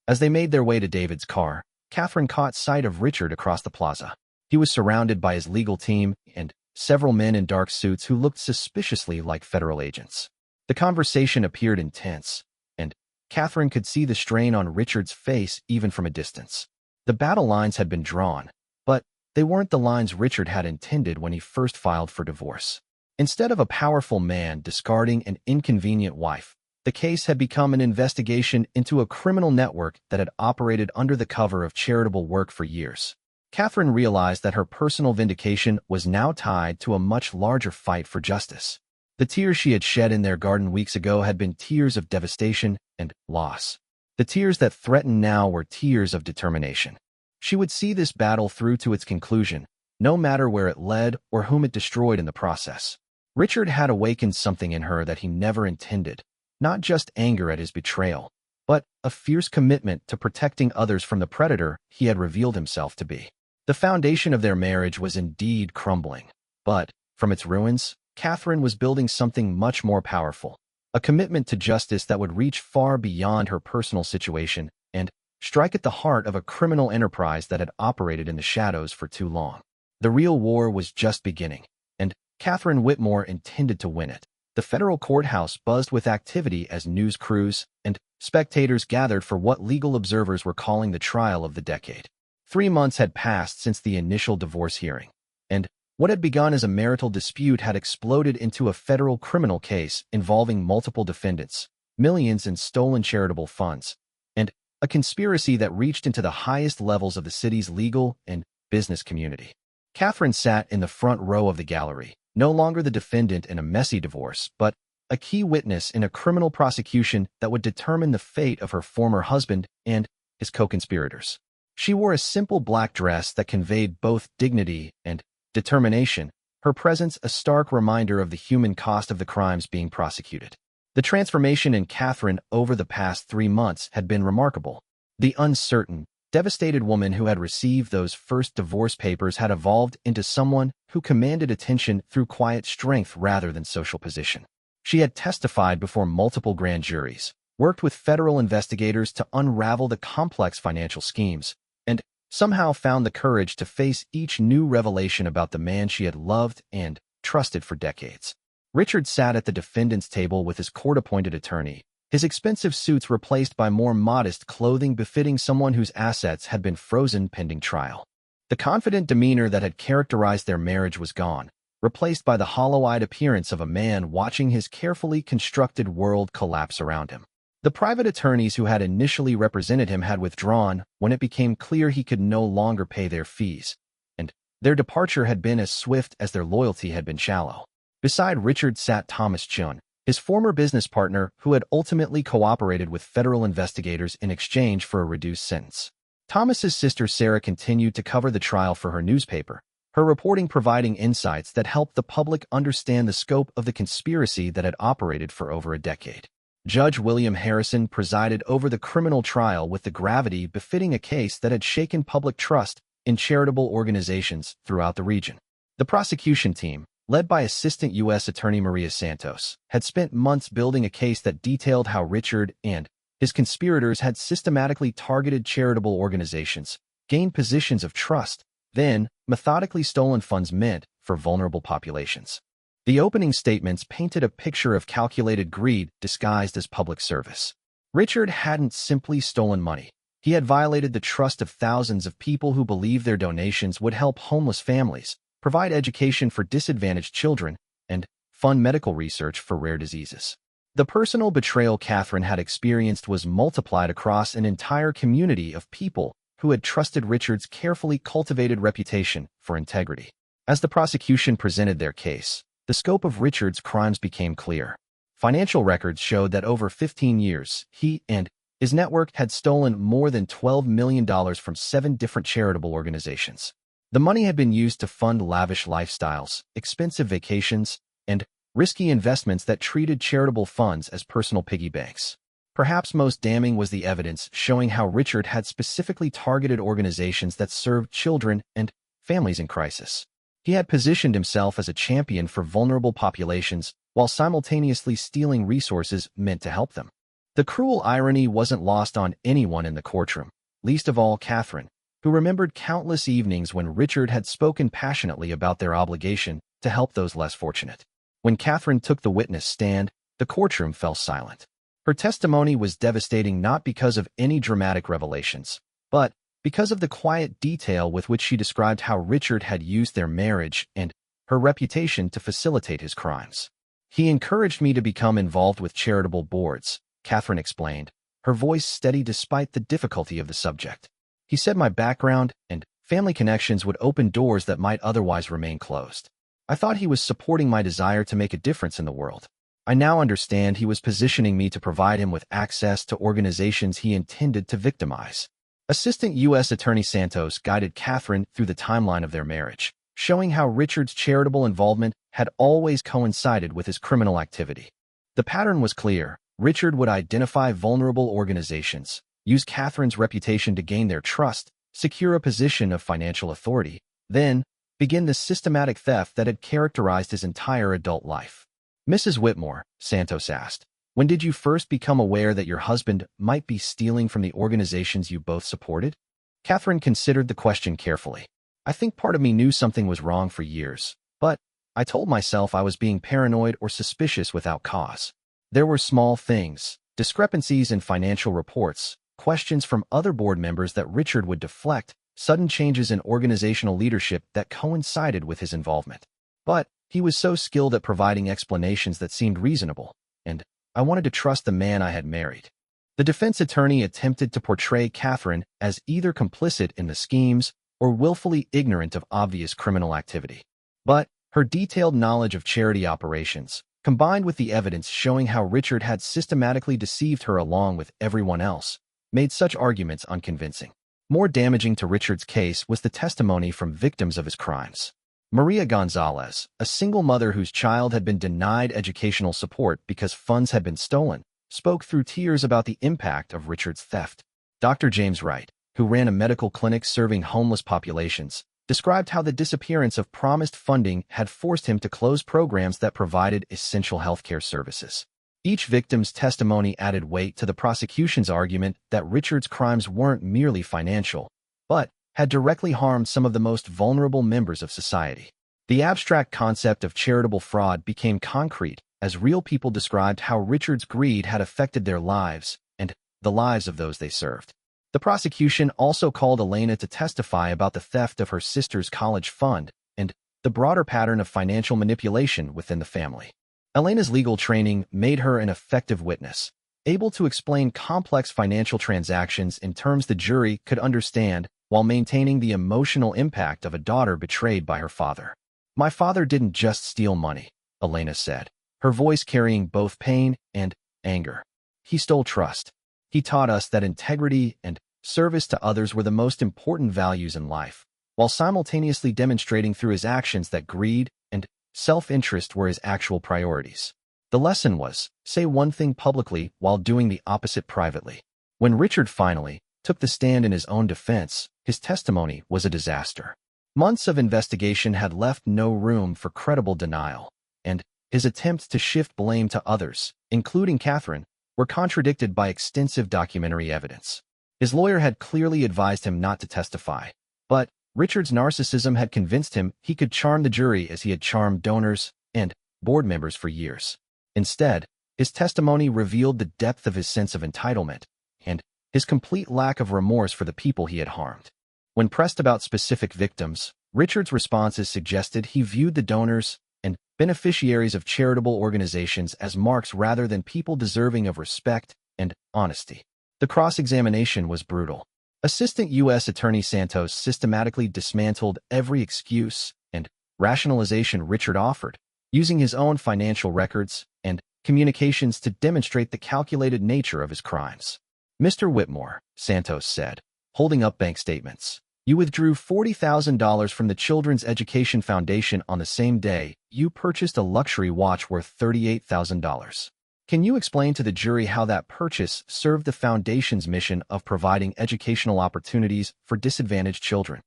As they made their way to David's car, Catherine caught sight of Richard across the plaza. He was surrounded by his legal team and several men in dark suits who looked suspiciously like federal agents. The conversation appeared intense, and Catherine could see the strain on Richard's face even from a distance. The battle lines had been drawn, but they weren't the lines Richard had intended when he first filed for divorce. Instead of a powerful man discarding an inconvenient wife, the case had become an investigation into a criminal network that had operated under the cover of charitable work for years. Catherine realized that her personal vindication was now tied to a much larger fight for justice. The tears she had shed in their garden weeks ago had been tears of devastation and loss. The tears that threatened now were tears of determination. She would see this battle through to its conclusion, no matter where it led or whom it destroyed in the process. Richard had awakened something in her that he never intended, not just anger at his betrayal, but a fierce commitment to protecting others from the predator he had revealed himself to be. The foundation of their marriage was indeed crumbling, but from its ruins, Catherine was building something much more powerful, a commitment to justice that would reach far beyond her personal situation and strike at the heart of a criminal enterprise that had operated in the shadows for too long. The real war was just beginning, and Catherine Whitmore intended to win it. The federal courthouse buzzed with activity as news crews and spectators gathered for what legal observers were calling the trial of the decade. 3 months had passed since the initial divorce hearing, and what had begun as a marital dispute had exploded into a federal criminal case involving multiple defendants, millions in stolen charitable funds, and a conspiracy that reached into the highest levels of the city's legal and business community. Catherine sat in the front row of the gallery, no longer the defendant in a messy divorce, but a key witness in a criminal prosecution that would determine the fate of her former husband and his co-conspirators. She wore a simple black dress that conveyed both dignity and determination, her presence a stark reminder of the human cost of the crimes being prosecuted. The transformation in Catherine over the past 3 months had been remarkable. The uncertain, devastated woman who had received those first divorce papers had evolved into someone who commanded attention through quiet strength rather than social position. She had testified before multiple grand juries, worked with federal investigators to unravel the complex financial schemes, and somehow found the courage to face each new revelation about the man she had loved and trusted for decades. Richard sat at the defendant's table with his court-appointed attorney, his expensive suits replaced by more modest clothing befitting someone whose assets had been frozen pending trial. The confident demeanor that had characterized their marriage was gone, replaced by the hollow-eyed appearance of a man watching his carefully constructed world collapse around him. The private attorneys who had initially represented him had withdrawn when it became clear he could no longer pay their fees, and their departure had been as swift as their loyalty had been shallow. Beside Richard sat Thomas Chun, his former business partner who had ultimately cooperated with federal investigators in exchange for a reduced sentence. Thomas's sister Sarah continued to cover the trial for her newspaper, her reporting providing insights that helped the public understand the scope of the conspiracy that had operated for over a decade. Judge William Harrison presided over the criminal trial with the gravity befitting a case that had shaken public trust in charitable organizations throughout the region. The prosecution team, led by Assistant U.S. Attorney Maria Santos, had spent months building a case that detailed how Richard and his conspirators had systematically targeted charitable organizations, gained positions of trust, then methodically stolen funds meant for vulnerable populations. The opening statements painted a picture of calculated greed disguised as public service. Richard hadn't simply stolen money. He had violated the trust of thousands of people who believed their donations would help homeless families, provide education for disadvantaged children, and fund medical research for rare diseases. The personal betrayal Catherine had experienced was multiplied across an entire community of people who had trusted Richard's carefully cultivated reputation for integrity. As the prosecution presented their case, the scope of Richard's crimes became clear. Financial records showed that over 15 years, he and his network had stolen more than $12 million from 7 different charitable organizations. The money had been used to fund lavish lifestyles, expensive vacations, and risky investments that treated charitable funds as personal piggy banks. Perhaps most damning was the evidence showing how Richard had specifically targeted organizations that served children and families in crisis. He had positioned himself as a champion for vulnerable populations while simultaneously stealing resources meant to help them. The cruel irony wasn't lost on anyone in the courtroom, least of all Catherine, who remembered countless evenings when Richard had spoken passionately about their obligation to help those less fortunate. When Catherine took the witness stand, the courtroom fell silent. Her testimony was devastating not because of any dramatic revelations, but because of the quiet detail with which she described how Richard had used their marriage and her reputation to facilitate his crimes. He encouraged me to become involved with charitable boards, Catherine explained, her voice steady despite the difficulty of the subject. He said my background and family connections would open doors that might otherwise remain closed. I thought he was supporting my desire to make a difference in the world. I now understand he was positioning me to provide him with access to organizations he intended to victimize. Assistant U.S. Attorney Santos guided Catherine through the timeline of their marriage, showing how Richard's charitable involvement had always coincided with his criminal activity. The pattern was clear. Richard would identify vulnerable organizations, use Catherine's reputation to gain their trust, secure a position of financial authority, then begin the systematic theft that had characterized his entire adult life. Mrs. Whitmore, Santos asked, when did you first become aware that your husband might be stealing from the organizations you both supported? Catherine considered the question carefully. I think part of me knew something was wrong for years, but I told myself I was being paranoid or suspicious without cause. There were small things, discrepancies in financial reports, questions from other board members that Richard would deflect, sudden changes in organizational leadership that coincided with his involvement. But he was so skilled at providing explanations that seemed reasonable, and I wanted to trust the man I had married. The defense attorney attempted to portray Catherine as either complicit in the schemes or willfully ignorant of obvious criminal activity. But her detailed knowledge of charity operations, combined with the evidence showing how Richard had systematically deceived her along with everyone else, made such arguments unconvincing. More damaging to Richard's case was the testimony from victims of his crimes. Maria Gonzalez, a single mother whose child had been denied educational support because funds had been stolen, spoke through tears about the impact of Richard's theft. Dr. James Wright, who ran a medical clinic serving homeless populations, described how the disappearance of promised funding had forced him to close programs that provided essential healthcare services. Each victim's testimony added weight to the prosecution's argument that Richard's crimes weren't merely financial, but had directly harmed some of the most vulnerable members of society. The abstract concept of charitable fraud became concrete as real people described how Richard's greed had affected their lives and the lives of those they served. The prosecution also called Elena to testify about the theft of her sister's college fund and the broader pattern of financial manipulation within the family. Elena's legal training made her an effective witness, able to explain complex financial transactions in terms the jury could understand while maintaining the emotional impact of a daughter betrayed by her father. "My father didn't just steal money," Elena said, her voice carrying both pain and anger. "He stole trust. He taught us that integrity and service to others were the most important values in life, while simultaneously demonstrating through his actions that greed and self-interest were his actual priorities. The lesson was, say one thing publicly while doing the opposite privately." When Richard finally took the stand in his own defense, his testimony was a disaster. Months of investigation had left no room for credible denial, and his attempts to shift blame to others, including Catherine, were contradicted by extensive documentary evidence. His lawyer had clearly advised him not to testify, but Richard's narcissism had convinced him he could charm the jury as he had charmed donors and board members for years. Instead, his testimony revealed the depth of his sense of entitlement and his complete lack of remorse for the people he had harmed. When pressed about specific victims, Richard's responses suggested he viewed the donors and beneficiaries of charitable organizations as marks rather than people deserving of respect and honesty. The cross-examination was brutal. Assistant U.S. Attorney Santos systematically dismantled every excuse and rationalization Richard offered, using his own financial records and communications to demonstrate the calculated nature of his crimes. "Mr. Whitmore," Santos said, holding up bank statements, "you withdrew $40,000 from the Children's Education Foundation on the same day you purchased a luxury watch worth $38,000. Can you explain to the jury how that purchase served the foundation's mission of providing educational opportunities for disadvantaged children?"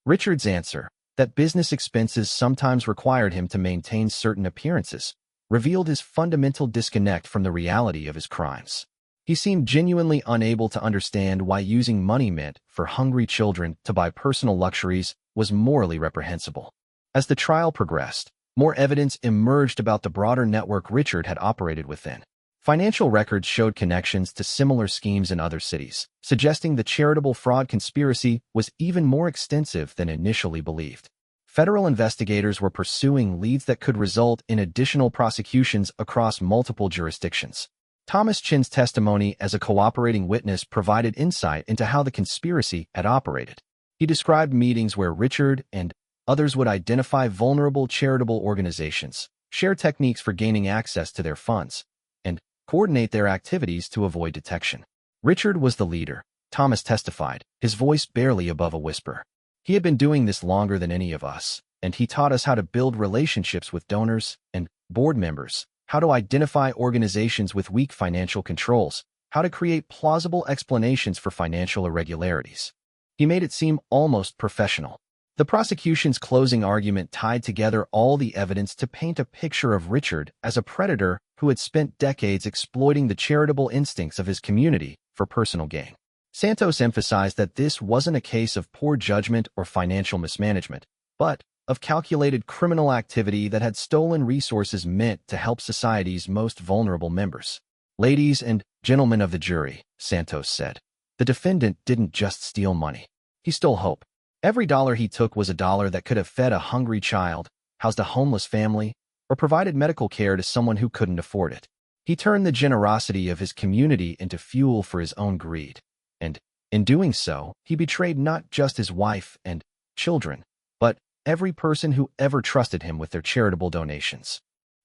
Richard's answer, that business expenses sometimes required him to maintain certain appearances, revealed his fundamental disconnect from the reality of his crimes. He seemed genuinely unable to understand why using money meant for hungry children to buy personal luxuries was morally reprehensible. As the trial progressed, more evidence emerged about the broader network Richard had operated within. Financial records showed connections to similar schemes in other cities, suggesting the charitable fraud conspiracy was even more extensive than initially believed. Federal investigators were pursuing leads that could result in additional prosecutions across multiple jurisdictions. Thomas Chin's testimony as a cooperating witness provided insight into how the conspiracy had operated. He described meetings where Richard and others would identify vulnerable charitable organizations, share techniques for gaining access to their funds, and coordinate their activities to avoid detection. Richard was the leader, Thomas testified, his voice barely above a whisper. "He had been doing this longer than any of us, and he taught us how to build relationships with donors and board members, how to identify organizations with weak financial controls, how to create plausible explanations for financial irregularities. He made it seem almost professional." The prosecution's closing argument tied together all the evidence to paint a picture of Richard as a predator who had spent decades exploiting the charitable instincts of his community for personal gain. Santos emphasized that this wasn't a case of poor judgment or financial mismanagement, but of calculated criminal activity that had stolen resources meant to help society's most vulnerable members. "Ladies and gentlemen of the jury," Santos said, "the defendant didn't just steal money. He stole hope. Every dollar he took was a dollar that could have fed a hungry child, housed a homeless family, or provided medical care to someone who couldn't afford it. He turned the generosity of his community into fuel for his own greed. And in doing so, he betrayed not just his wife and children, but every person who ever trusted him with their charitable donations."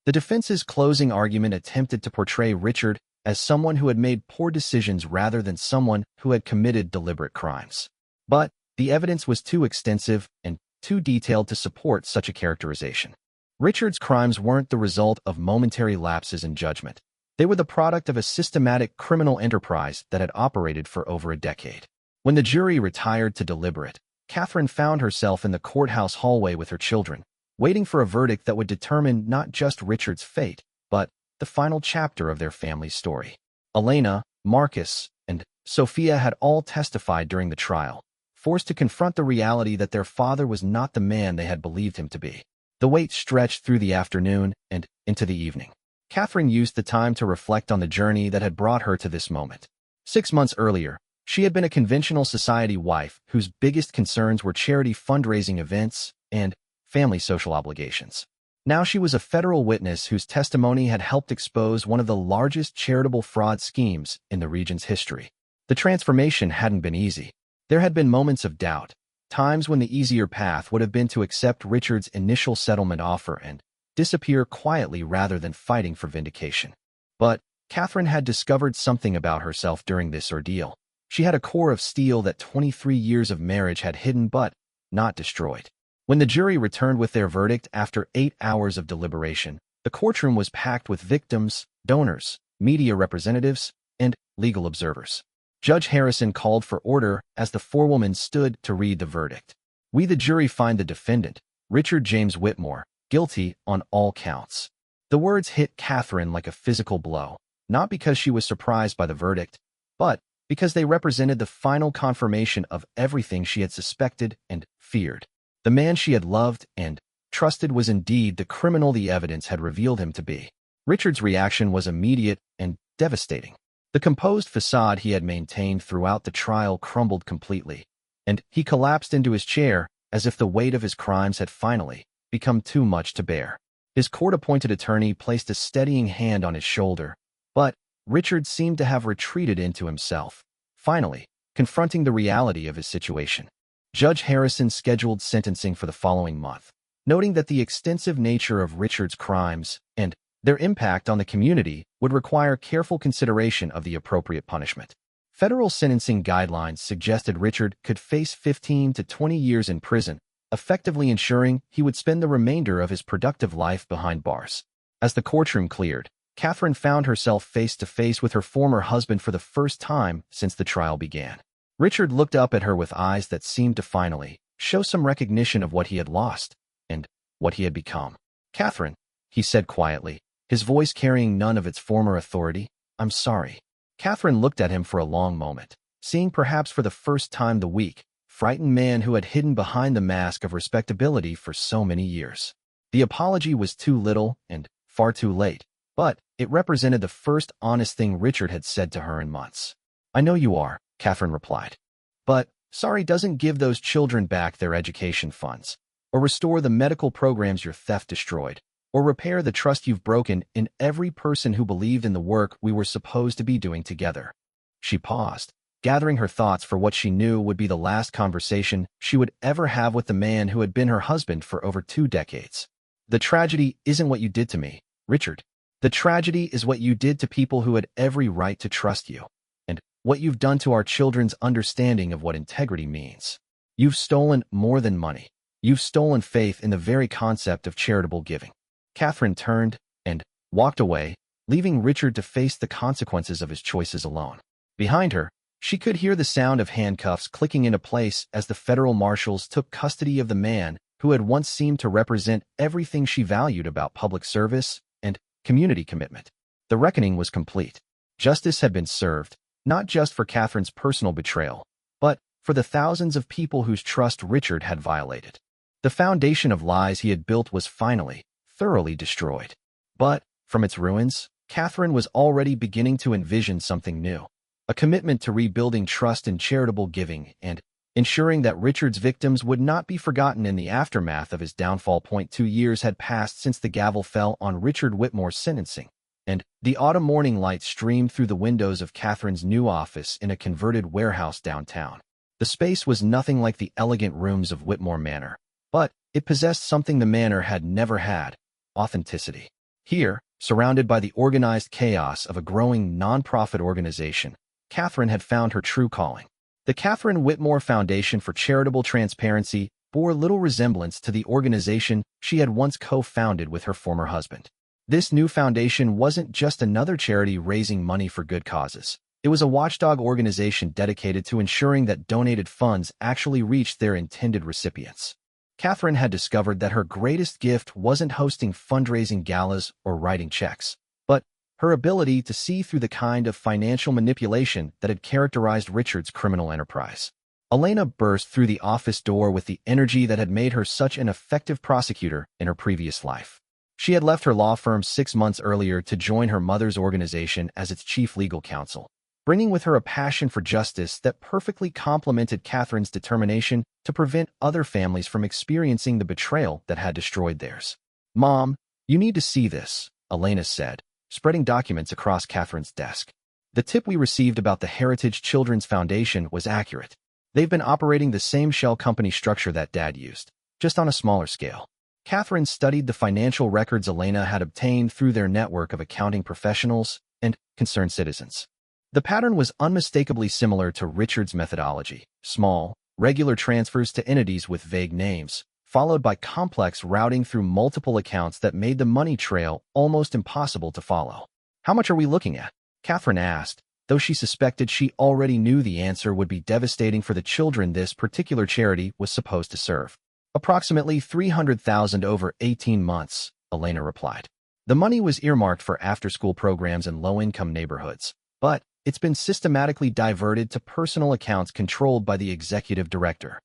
The defense's closing argument attempted to portray Richard as someone who had made poor decisions rather than someone who had committed deliberate crimes. But the evidence was too extensive and too detailed to support such a characterization. Richard's crimes weren't the result of momentary lapses in judgment. They were the product of a systematic criminal enterprise that had operated for over a decade. When the jury retired to deliberate, Catherine found herself in the courthouse hallway with her children, waiting for a verdict that would determine not just Richard's fate, but the final chapter of their family's story. Elena, Marcus, and Sophia had all testified during the trial, forced to confront the reality that their father was not the man they had believed him to be. The wait stretched through the afternoon and into the evening. Catherine used the time to reflect on the journey that had brought her to this moment. 6 months earlier, she had been a conventional society wife whose biggest concerns were charity fundraising events and family social obligations. Now she was a federal witness whose testimony had helped expose one of the largest charitable fraud schemes in the region's history. The transformation hadn't been easy. There had been moments of doubt, times when the easier path would have been to accept Richard's initial settlement offer and disappear quietly rather than fighting for vindication. But Catherine had discovered something about herself during this ordeal. She had a core of steel that 23 years of marriage had hidden but not destroyed. When the jury returned with their verdict after 8 hours of deliberation, the courtroom was packed with victims, donors, media representatives, and legal observers. Judge Harrison called for order as the forewoman stood to read the verdict. "We, the jury, find the defendant, Richard James Whitmore, guilty on all counts." The words hit Catherine like a physical blow, not because she was surprised by the verdict, but because they represented the final confirmation of everything she had suspected and feared. The man she had loved and trusted was indeed the criminal the evidence had revealed him to be. Richard's reaction was immediate and devastating. The composed facade he had maintained throughout the trial crumbled completely, and he collapsed into his chair as if the weight of his crimes had finally become too much to bear. His court-appointed attorney placed a steadying hand on his shoulder, but Richard seemed to have retreated into himself, finally confronting the reality of his situation. Judge Harrison scheduled sentencing for the following month, noting that the extensive nature of Richard's crimes and their impact on the community would require careful consideration of the appropriate punishment. Federal sentencing guidelines suggested Richard could face 15 to 20 years in prison, effectively ensuring he would spend the remainder of his productive life behind bars. As the courtroom cleared, Catherine found herself face to face with her former husband for the first time since the trial began. Richard looked up at her with eyes that seemed to finally show some recognition of what he had lost and what he had become. "Catherine," he said quietly, his voice carrying none of its former authority, "I'm sorry." Catherine looked at him for a long moment, seeing perhaps for the first time the weak, frightened man who had hidden behind the mask of respectability for so many years. The apology was too little and far too late, but it represented the first honest thing Richard had said to her in months. "I know you are," Catherine replied. "But sorry doesn't give those children back their education funds, or restore the medical programs your theft destroyed, or repair the trust you've broken in every person who believed in the work we were supposed to be doing together." She paused, gathering her thoughts for what she knew would be the last conversation she would ever have with the man who had been her husband for over 2 decades. "The tragedy isn't what you did to me, Richard. The tragedy is what you did to people who had every right to trust you, and what you've done to our children's understanding of what integrity means. You've stolen more than money. You've stolen faith in the very concept of charitable giving." Catherine turned and walked away, leaving Richard to face the consequences of his choices alone. Behind her, she could hear the sound of handcuffs clicking into place as the federal marshals took custody of the man who had once seemed to represent everything she valued about public service and community commitment. The reckoning was complete. Justice had been served, not just for Catherine's personal betrayal, but for the thousands of people whose trust Richard had violated. The foundation of lies he had built was finally, thoroughly destroyed. But, from its ruins, Catherine was already beginning to envision something new, a commitment to rebuilding trust in charitable giving and ensuring that Richard's victims would not be forgotten in the aftermath of his downfall. 2 years had passed since the gavel fell on Richard Whitmore's sentencing, and the autumn morning light streamed through the windows of Catherine's new office in a converted warehouse downtown. The space was nothing like the elegant rooms of Whitmore Manor, but it possessed something the manor had never had: authenticity. Here, surrounded by the organized chaos of a growing nonprofit organization, Catherine had found her true calling. The Catherine Whitmore Foundation for Charitable Transparency bore little resemblance to the organization she had once co-founded with her former husband. This new foundation wasn't just another charity raising money for good causes. It was a watchdog organization dedicated to ensuring that donated funds actually reached their intended recipients. Catherine had discovered that her greatest gift wasn't hosting fundraising galas or writing checks, but her ability to see through the kind of financial manipulation that had characterized Richard's criminal enterprise. Elena burst through the office door with the energy that had made her such an effective prosecutor in her previous life. She had left her law firm 6 months earlier to join her mother's organization as its chief legal counsel, bringing with her a passion for justice that perfectly complemented Catherine's determination to prevent other families from experiencing the betrayal that had destroyed theirs. "Mom, you need to see this," Elena said, spreading documents across Catherine's desk. The tip we received about the Heritage Children's Foundation was accurate. They've been operating the same shell company structure that Dad used, just on a smaller scale. Catherine studied the financial records Elena had obtained through their network of accounting professionals and concerned citizens. The pattern was unmistakably similar to Richard's methodology: small, regular transfers to entities with vague names, followed by complex routing through multiple accounts that made the money trail almost impossible to follow. "How much are we looking at?" Catherine asked, though she suspected she already knew the answer would be devastating for the children this particular charity was supposed to serve. "Approximately $300,000 over 18 months, Elena replied. The money was earmarked for after-school programs in low-income neighborhoods, but it's been systematically diverted to personal accounts controlled by the executive director.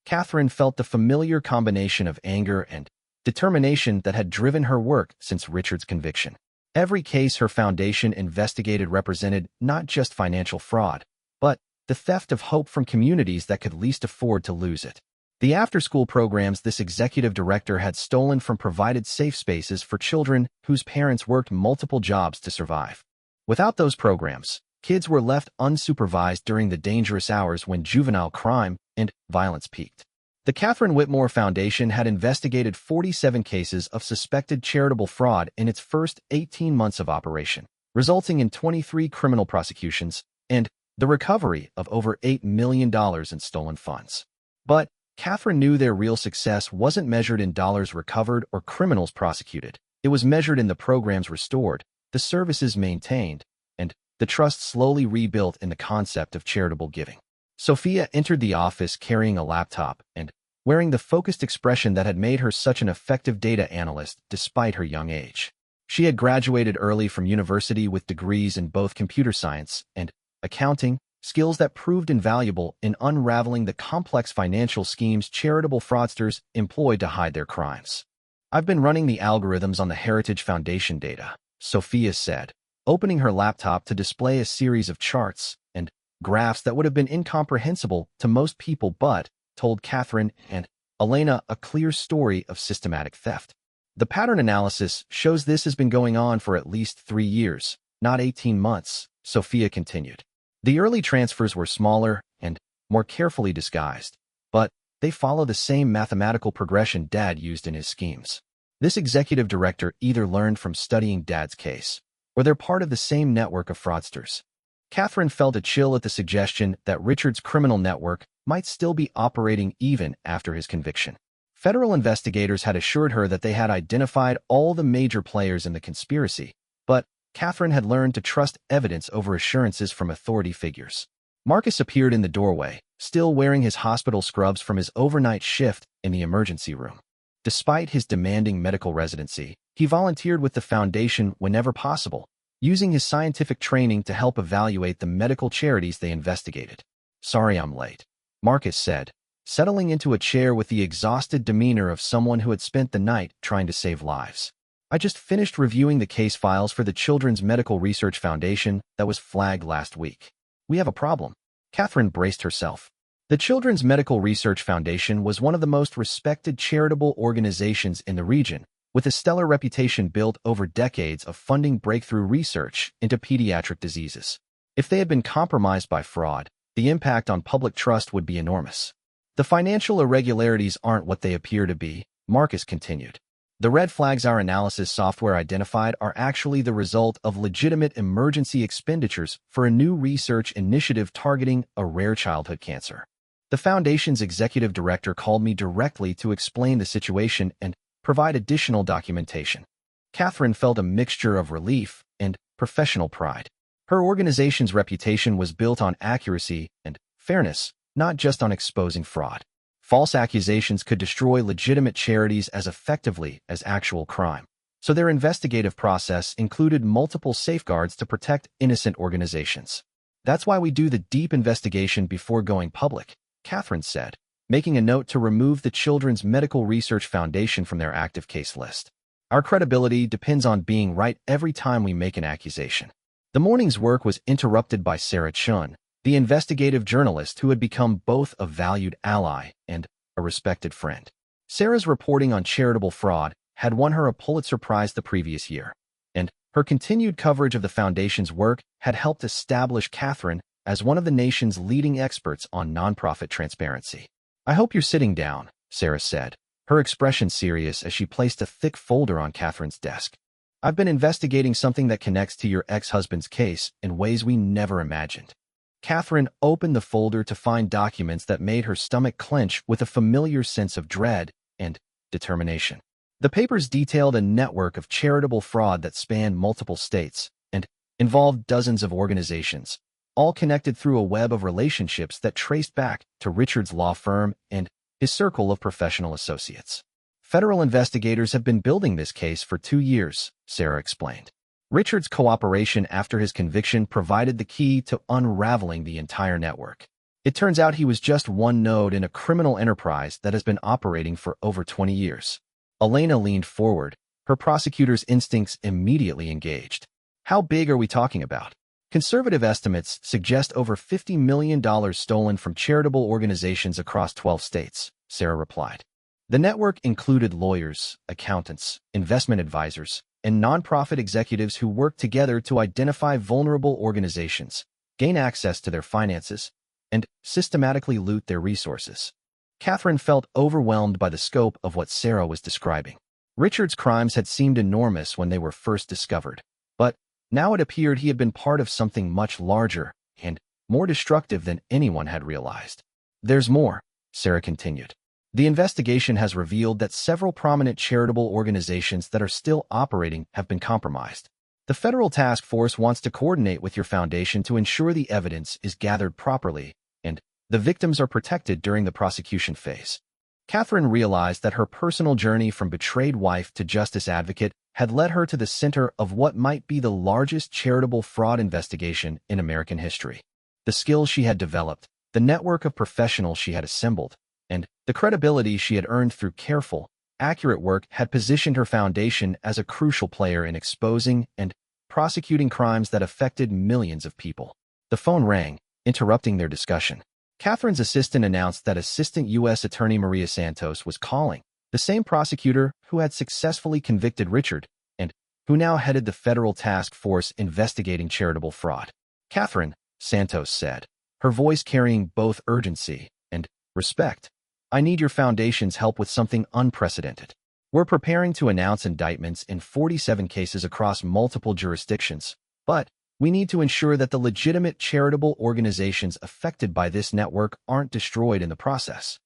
Catherine felt the familiar combination of anger and determination that had driven her work since Richard's conviction. Every case her foundation investigated represented not just financial fraud, but the theft of hope from communities that could least afford to lose it. The after-school programs this executive director had stolen from provided safe spaces for children whose parents worked multiple jobs to survive. Without those programs, kids were left unsupervised during the dangerous hours when juvenile crime and violence peaked. The Catherine Whitmore Foundation had investigated 47 cases of suspected charitable fraud in its first 18 months of operation, resulting in 23 criminal prosecutions and the recovery of over $8 million in stolen funds. But Catherine knew their real success wasn't measured in dollars recovered or criminals prosecuted. It was measured in the programs restored, the services maintained, and the trust slowly rebuilt in the concept of charitable giving. Sophia entered the office carrying a laptop and wearing the focused expression that had made her such an effective data analyst despite her young age. She had graduated early from university with degrees in both computer science and accounting, skills that proved invaluable in unraveling the complex financial schemes charitable fraudsters employed to hide their crimes. "I've been running the algorithms on the Heritage Foundation data," Sophia said, opening her laptop to display a series of charts and graphs that would have been incomprehensible to most people but told Catherine and Elena a clear story of systematic theft. "The pattern analysis shows this has been going on for at least 3 years, not 18 months, Sophia continued. "The early transfers were smaller and more carefully disguised, but they follow the same mathematical progression Dad used in his schemes. This executive director either learned from studying Dad's case, or they're part of the same network of fraudsters." Catherine felt a chill at the suggestion that Richard's criminal network might still be operating even after his conviction. Federal investigators had assured her that they had identified all the major players in the conspiracy, but Catherine had learned to trust evidence over assurances from authority figures. Marcus appeared in the doorway, still wearing his hospital scrubs from his overnight shift in the emergency room. Despite his demanding medical residency, he volunteered with the foundation whenever possible, using his scientific training to help evaluate the medical charities they investigated. "Sorry I'm late," Marcus said, settling into a chair with the exhausted demeanor of someone who had spent the night trying to save lives. "I just finished reviewing the case files for the Children's Medical Research Foundation that was flagged last week. We have a problem." Catherine braced herself. The Children's Medical Research Foundation was one of the most respected charitable organizations in the region, with a stellar reputation built over decades of funding breakthrough research into pediatric diseases. If they had been compromised by fraud, the impact on public trust would be enormous. "The financial irregularities aren't what they appear to be," Marcus continued. "The red flags our analysis software identified are actually the result of legitimate emergency expenditures for a new research initiative targeting a rare childhood cancer. The foundation's executive director called me directly to explain the situation and provide additional documentation." Catherine felt a mixture of relief and professional pride. Her organization's reputation was built on accuracy and fairness, not just on exposing fraud. False accusations could destroy legitimate charities as effectively as actual crime, so their investigative process included multiple safeguards to protect innocent organizations. "That's why we do the deep investigation before going public," Catherine said, making a note to remove the Children's Medical Research Foundation from their active case list. "Our credibility depends on being right every time we make an accusation." The morning's work was interrupted by Sarah Chun, the investigative journalist who had become both a valued ally and a respected friend. Sarah's reporting on charitable fraud had won her a Pulitzer Prize the previous year, and her continued coverage of the foundation's work had helped establish Catherine as one of the nation's leading experts on nonprofit transparency. "I hope you're sitting down," Sarah said, her expression serious as she placed a thick folder on Catherine's desk. "I've been investigating something that connects to your ex-husband's case in ways we never imagined." Catherine opened the folder to find documents that made her stomach clench with a familiar sense of dread and determination. The papers detailed a network of charitable fraud that spanned multiple states and involved dozens of organizations, all connected through a web of relationships that traced back to Richard's law firm and his circle of professional associates. "Federal investigators have been building this case for 2 years," Sarah explained. Richard's cooperation after his conviction provided the key to unraveling the entire network. It turns out he was just one node in a criminal enterprise that has been operating for over 20 years. Elena leaned forward, her prosecutor's instincts immediately engaged. "How big are we talking about?" "Conservative estimates suggest over $50 million stolen from charitable organizations across 12 states, Sarah replied. The network included lawyers, accountants, investment advisors, and nonprofit executives who worked together to identify vulnerable organizations, gain access to their finances, and systematically loot their resources. Catherine felt overwhelmed by the scope of what Sarah was describing. Richard's crimes had seemed enormous when they were first discovered, but now it appeared he had been part of something much larger and more destructive than anyone had realized. "There's more," Sarah continued. "The investigation has revealed that several prominent charitable organizations that are still operating have been compromised. The federal task force wants to coordinate with your foundation to ensure the evidence is gathered properly and the victims are protected during the prosecution phase." Catherine realized that her personal journey from betrayed wife to justice advocate had led her to the center of what might be the largest charitable fraud investigation in American history. The skills she had developed, the network of professionals she had assembled, and the credibility she had earned through careful, accurate work had positioned her foundation as a crucial player in exposing and prosecuting crimes that affected millions of people. The phone rang, interrupting their discussion. Catherine's assistant announced that Assistant U.S. Attorney Maria Santos was calling, the same prosecutor who had successfully convicted Richard and who now headed the federal task force investigating charitable fraud. "Catherine," Santos said, her voice carrying both urgency and respect, "I need your foundation's help with something unprecedented. We're preparing to announce indictments in 47 cases across multiple jurisdictions, but we need to ensure that the legitimate charitable organizations affected by this network aren't destroyed in the process."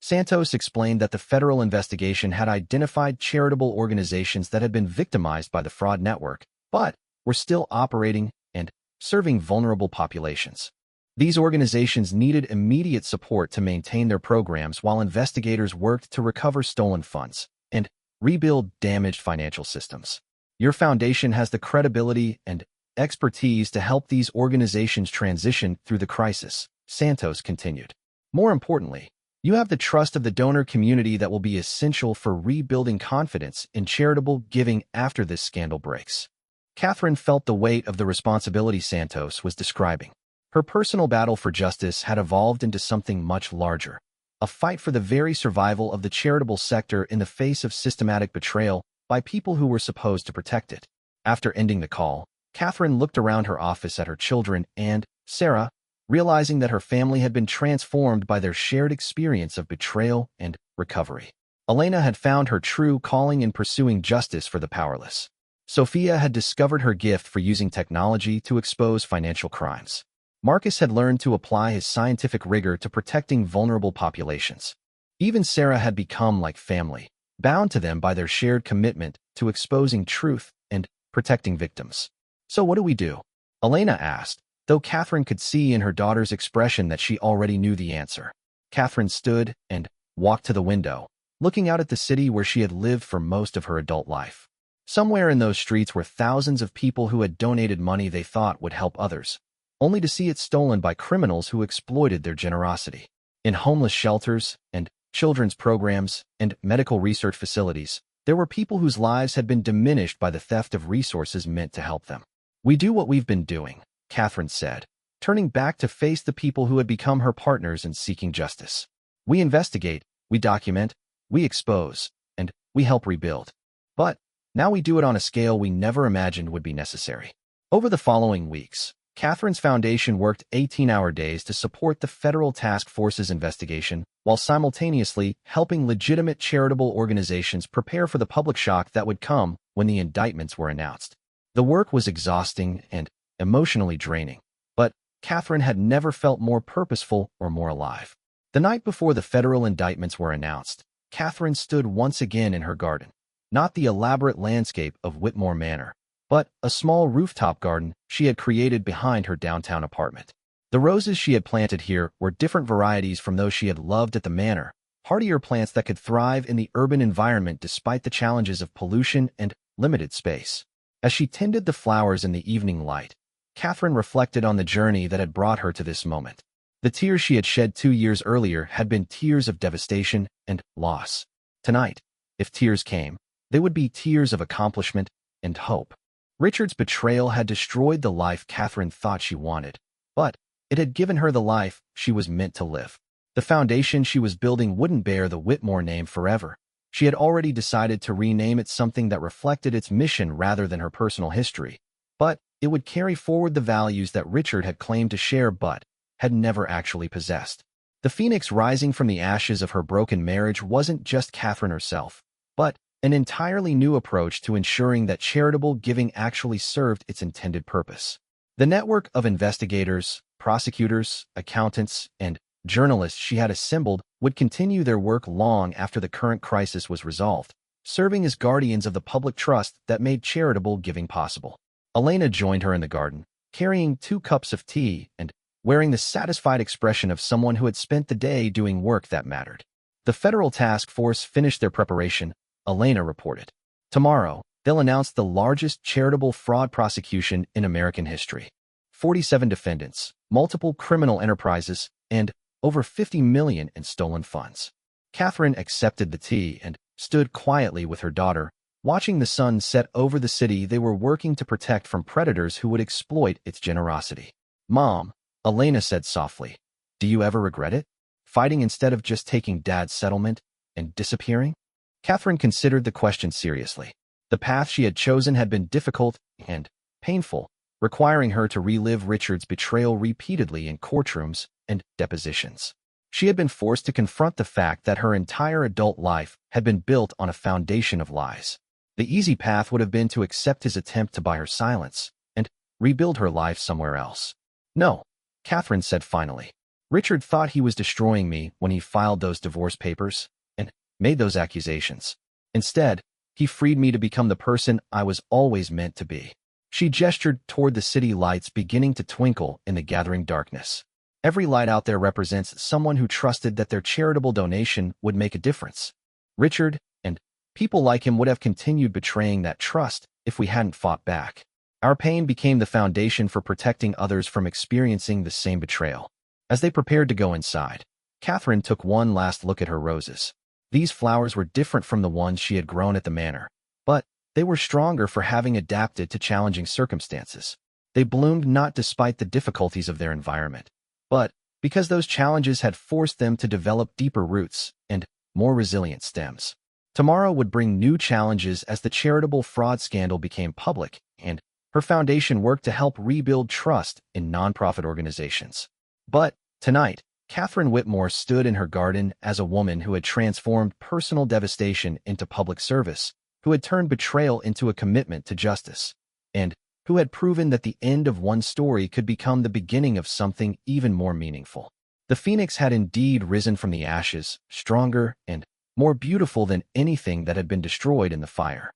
Santos explained that the federal investigation had identified charitable organizations that had been victimized by the fraud network, but were still operating and serving vulnerable populations. These organizations needed immediate support to maintain their programs while investigators worked to recover stolen funds and rebuild damaged financial systems. "Your foundation has the credibility and expertise to help these organizations transition through the crisis," Santos continued. "More importantly, you have the trust of the donor community that will be essential for rebuilding confidence in charitable giving after this scandal breaks." Catherine felt the weight of the responsibility Santos was describing. Her personal battle for justice had evolved into something much larger, a fight for the very survival of the charitable sector in the face of systematic betrayal by people who were supposed to protect it. After ending the call, Catherine looked around her office at her children and Sarah, realizing that her family had been transformed by their shared experience of betrayal and recovery. Elena had found her true calling in pursuing justice for the powerless. Sophia had discovered her gift for using technology to expose financial crimes. Marcus had learned to apply his scientific rigor to protecting vulnerable populations. Even Sarah had become like family, bound to them by their shared commitment to exposing truth and protecting victims. "So what do we do?" Elena asked, though Catherine could see in her daughter's expression that she already knew the answer. Catherine stood and walked to the window, looking out at the city where she had lived for most of her adult life. Somewhere in those streets were thousands of people who had donated money they thought would help others, only to see it stolen by criminals who exploited their generosity. In homeless shelters and children's programs and medical research facilities, there were people whose lives had been diminished by the theft of resources meant to help them. We do what we've been doing, Catherine said, turning back to face the people who had become her partners in seeking justice. We investigate, we document, we expose, and we help rebuild. But now we do it on a scale we never imagined would be necessary. Over the following weeks, Catherine's foundation worked 18-hour days to support the federal task force's investigation, while simultaneously helping legitimate charitable organizations prepare for the public shock that would come when the indictments were announced. The work was exhausting and emotionally draining, but Catherine had never felt more purposeful or more alive. The night before the federal indictments were announced, Catherine stood once again in her garden, not the elaborate landscape of Whitmore Manor, but a small rooftop garden she had created behind her downtown apartment. The roses she had planted here were different varieties from those she had loved at the manor, hardier plants that could thrive in the urban environment despite the challenges of pollution and limited space. As she tended the flowers in the evening light, Catherine reflected on the journey that had brought her to this moment. The tears she had shed 2 years earlier had been tears of devastation and loss. Tonight, if tears came, they would be tears of accomplishment and hope. Richard's betrayal had destroyed the life Catherine thought she wanted, but it had given her the life she was meant to live. The foundation she was building wouldn't bear the Whitmore name forever. She had already decided to rename it something that reflected its mission rather than her personal history, but it would carry forward the values that Richard had claimed to share but had never actually possessed. The phoenix rising from the ashes of her broken marriage wasn't just Catherine herself, but an entirely new approach to ensuring that charitable giving actually served its intended purpose. The network of investigators, prosecutors, accountants, and journalists she had assembled would continue their work long after the current crisis was resolved, serving as guardians of the public trust that made charitable giving possible. Elena joined her in the garden, carrying 2 cups of tea and wearing the satisfied expression of someone who had spent the day doing work that mattered. The federal task force finished their preparation, Elena reported. Tomorrow, they'll announce the largest charitable fraud prosecution in American history. 47 defendants, multiple criminal enterprises, and over $50 million in stolen funds. Catherine accepted the tea and stood quietly with her daughter, watching the sun set over the city they were working to protect from predators who would exploit its generosity. "Mom," Elena said softly, "do you ever regret it? Fighting instead of just taking Dad's settlement and disappearing?" Catherine considered the question seriously. The path she had chosen had been difficult and painful, requiring her to relive Richard's betrayal repeatedly in courtrooms and depositions. She had been forced to confront the fact that her entire adult life had been built on a foundation of lies. The easy path would have been to accept his attempt to buy her silence and rebuild her life somewhere else. "No," Catherine said finally. "Richard thought he was destroying me when he filed those divorce papers and made those accusations. Instead, he freed me to become the person I was always meant to be." She gestured toward the city lights beginning to twinkle in the gathering darkness. Every light out there represents someone who trusted that their charitable donation would make a difference. Richard and people like him would have continued betraying that trust if we hadn't fought back. Our pain became the foundation for protecting others from experiencing the same betrayal. As they prepared to go inside, Catherine took one last look at her roses. These flowers were different from the ones she had grown at the manor, but they were stronger for having adapted to challenging circumstances. They bloomed not despite the difficulties of their environment, but because those challenges had forced them to develop deeper roots and more resilient stems. Tomorrow would bring new challenges as the charitable fraud scandal became public, and her foundation worked to help rebuild trust in nonprofit organizations. But tonight, Catherine Whitmore stood in her garden as a woman who had transformed personal devastation into public service, who had turned betrayal into a commitment to justice, and who had proven that the end of one story could become the beginning of something even more meaningful. The phoenix had indeed risen from the ashes, stronger and more beautiful than anything that had been destroyed in the fire.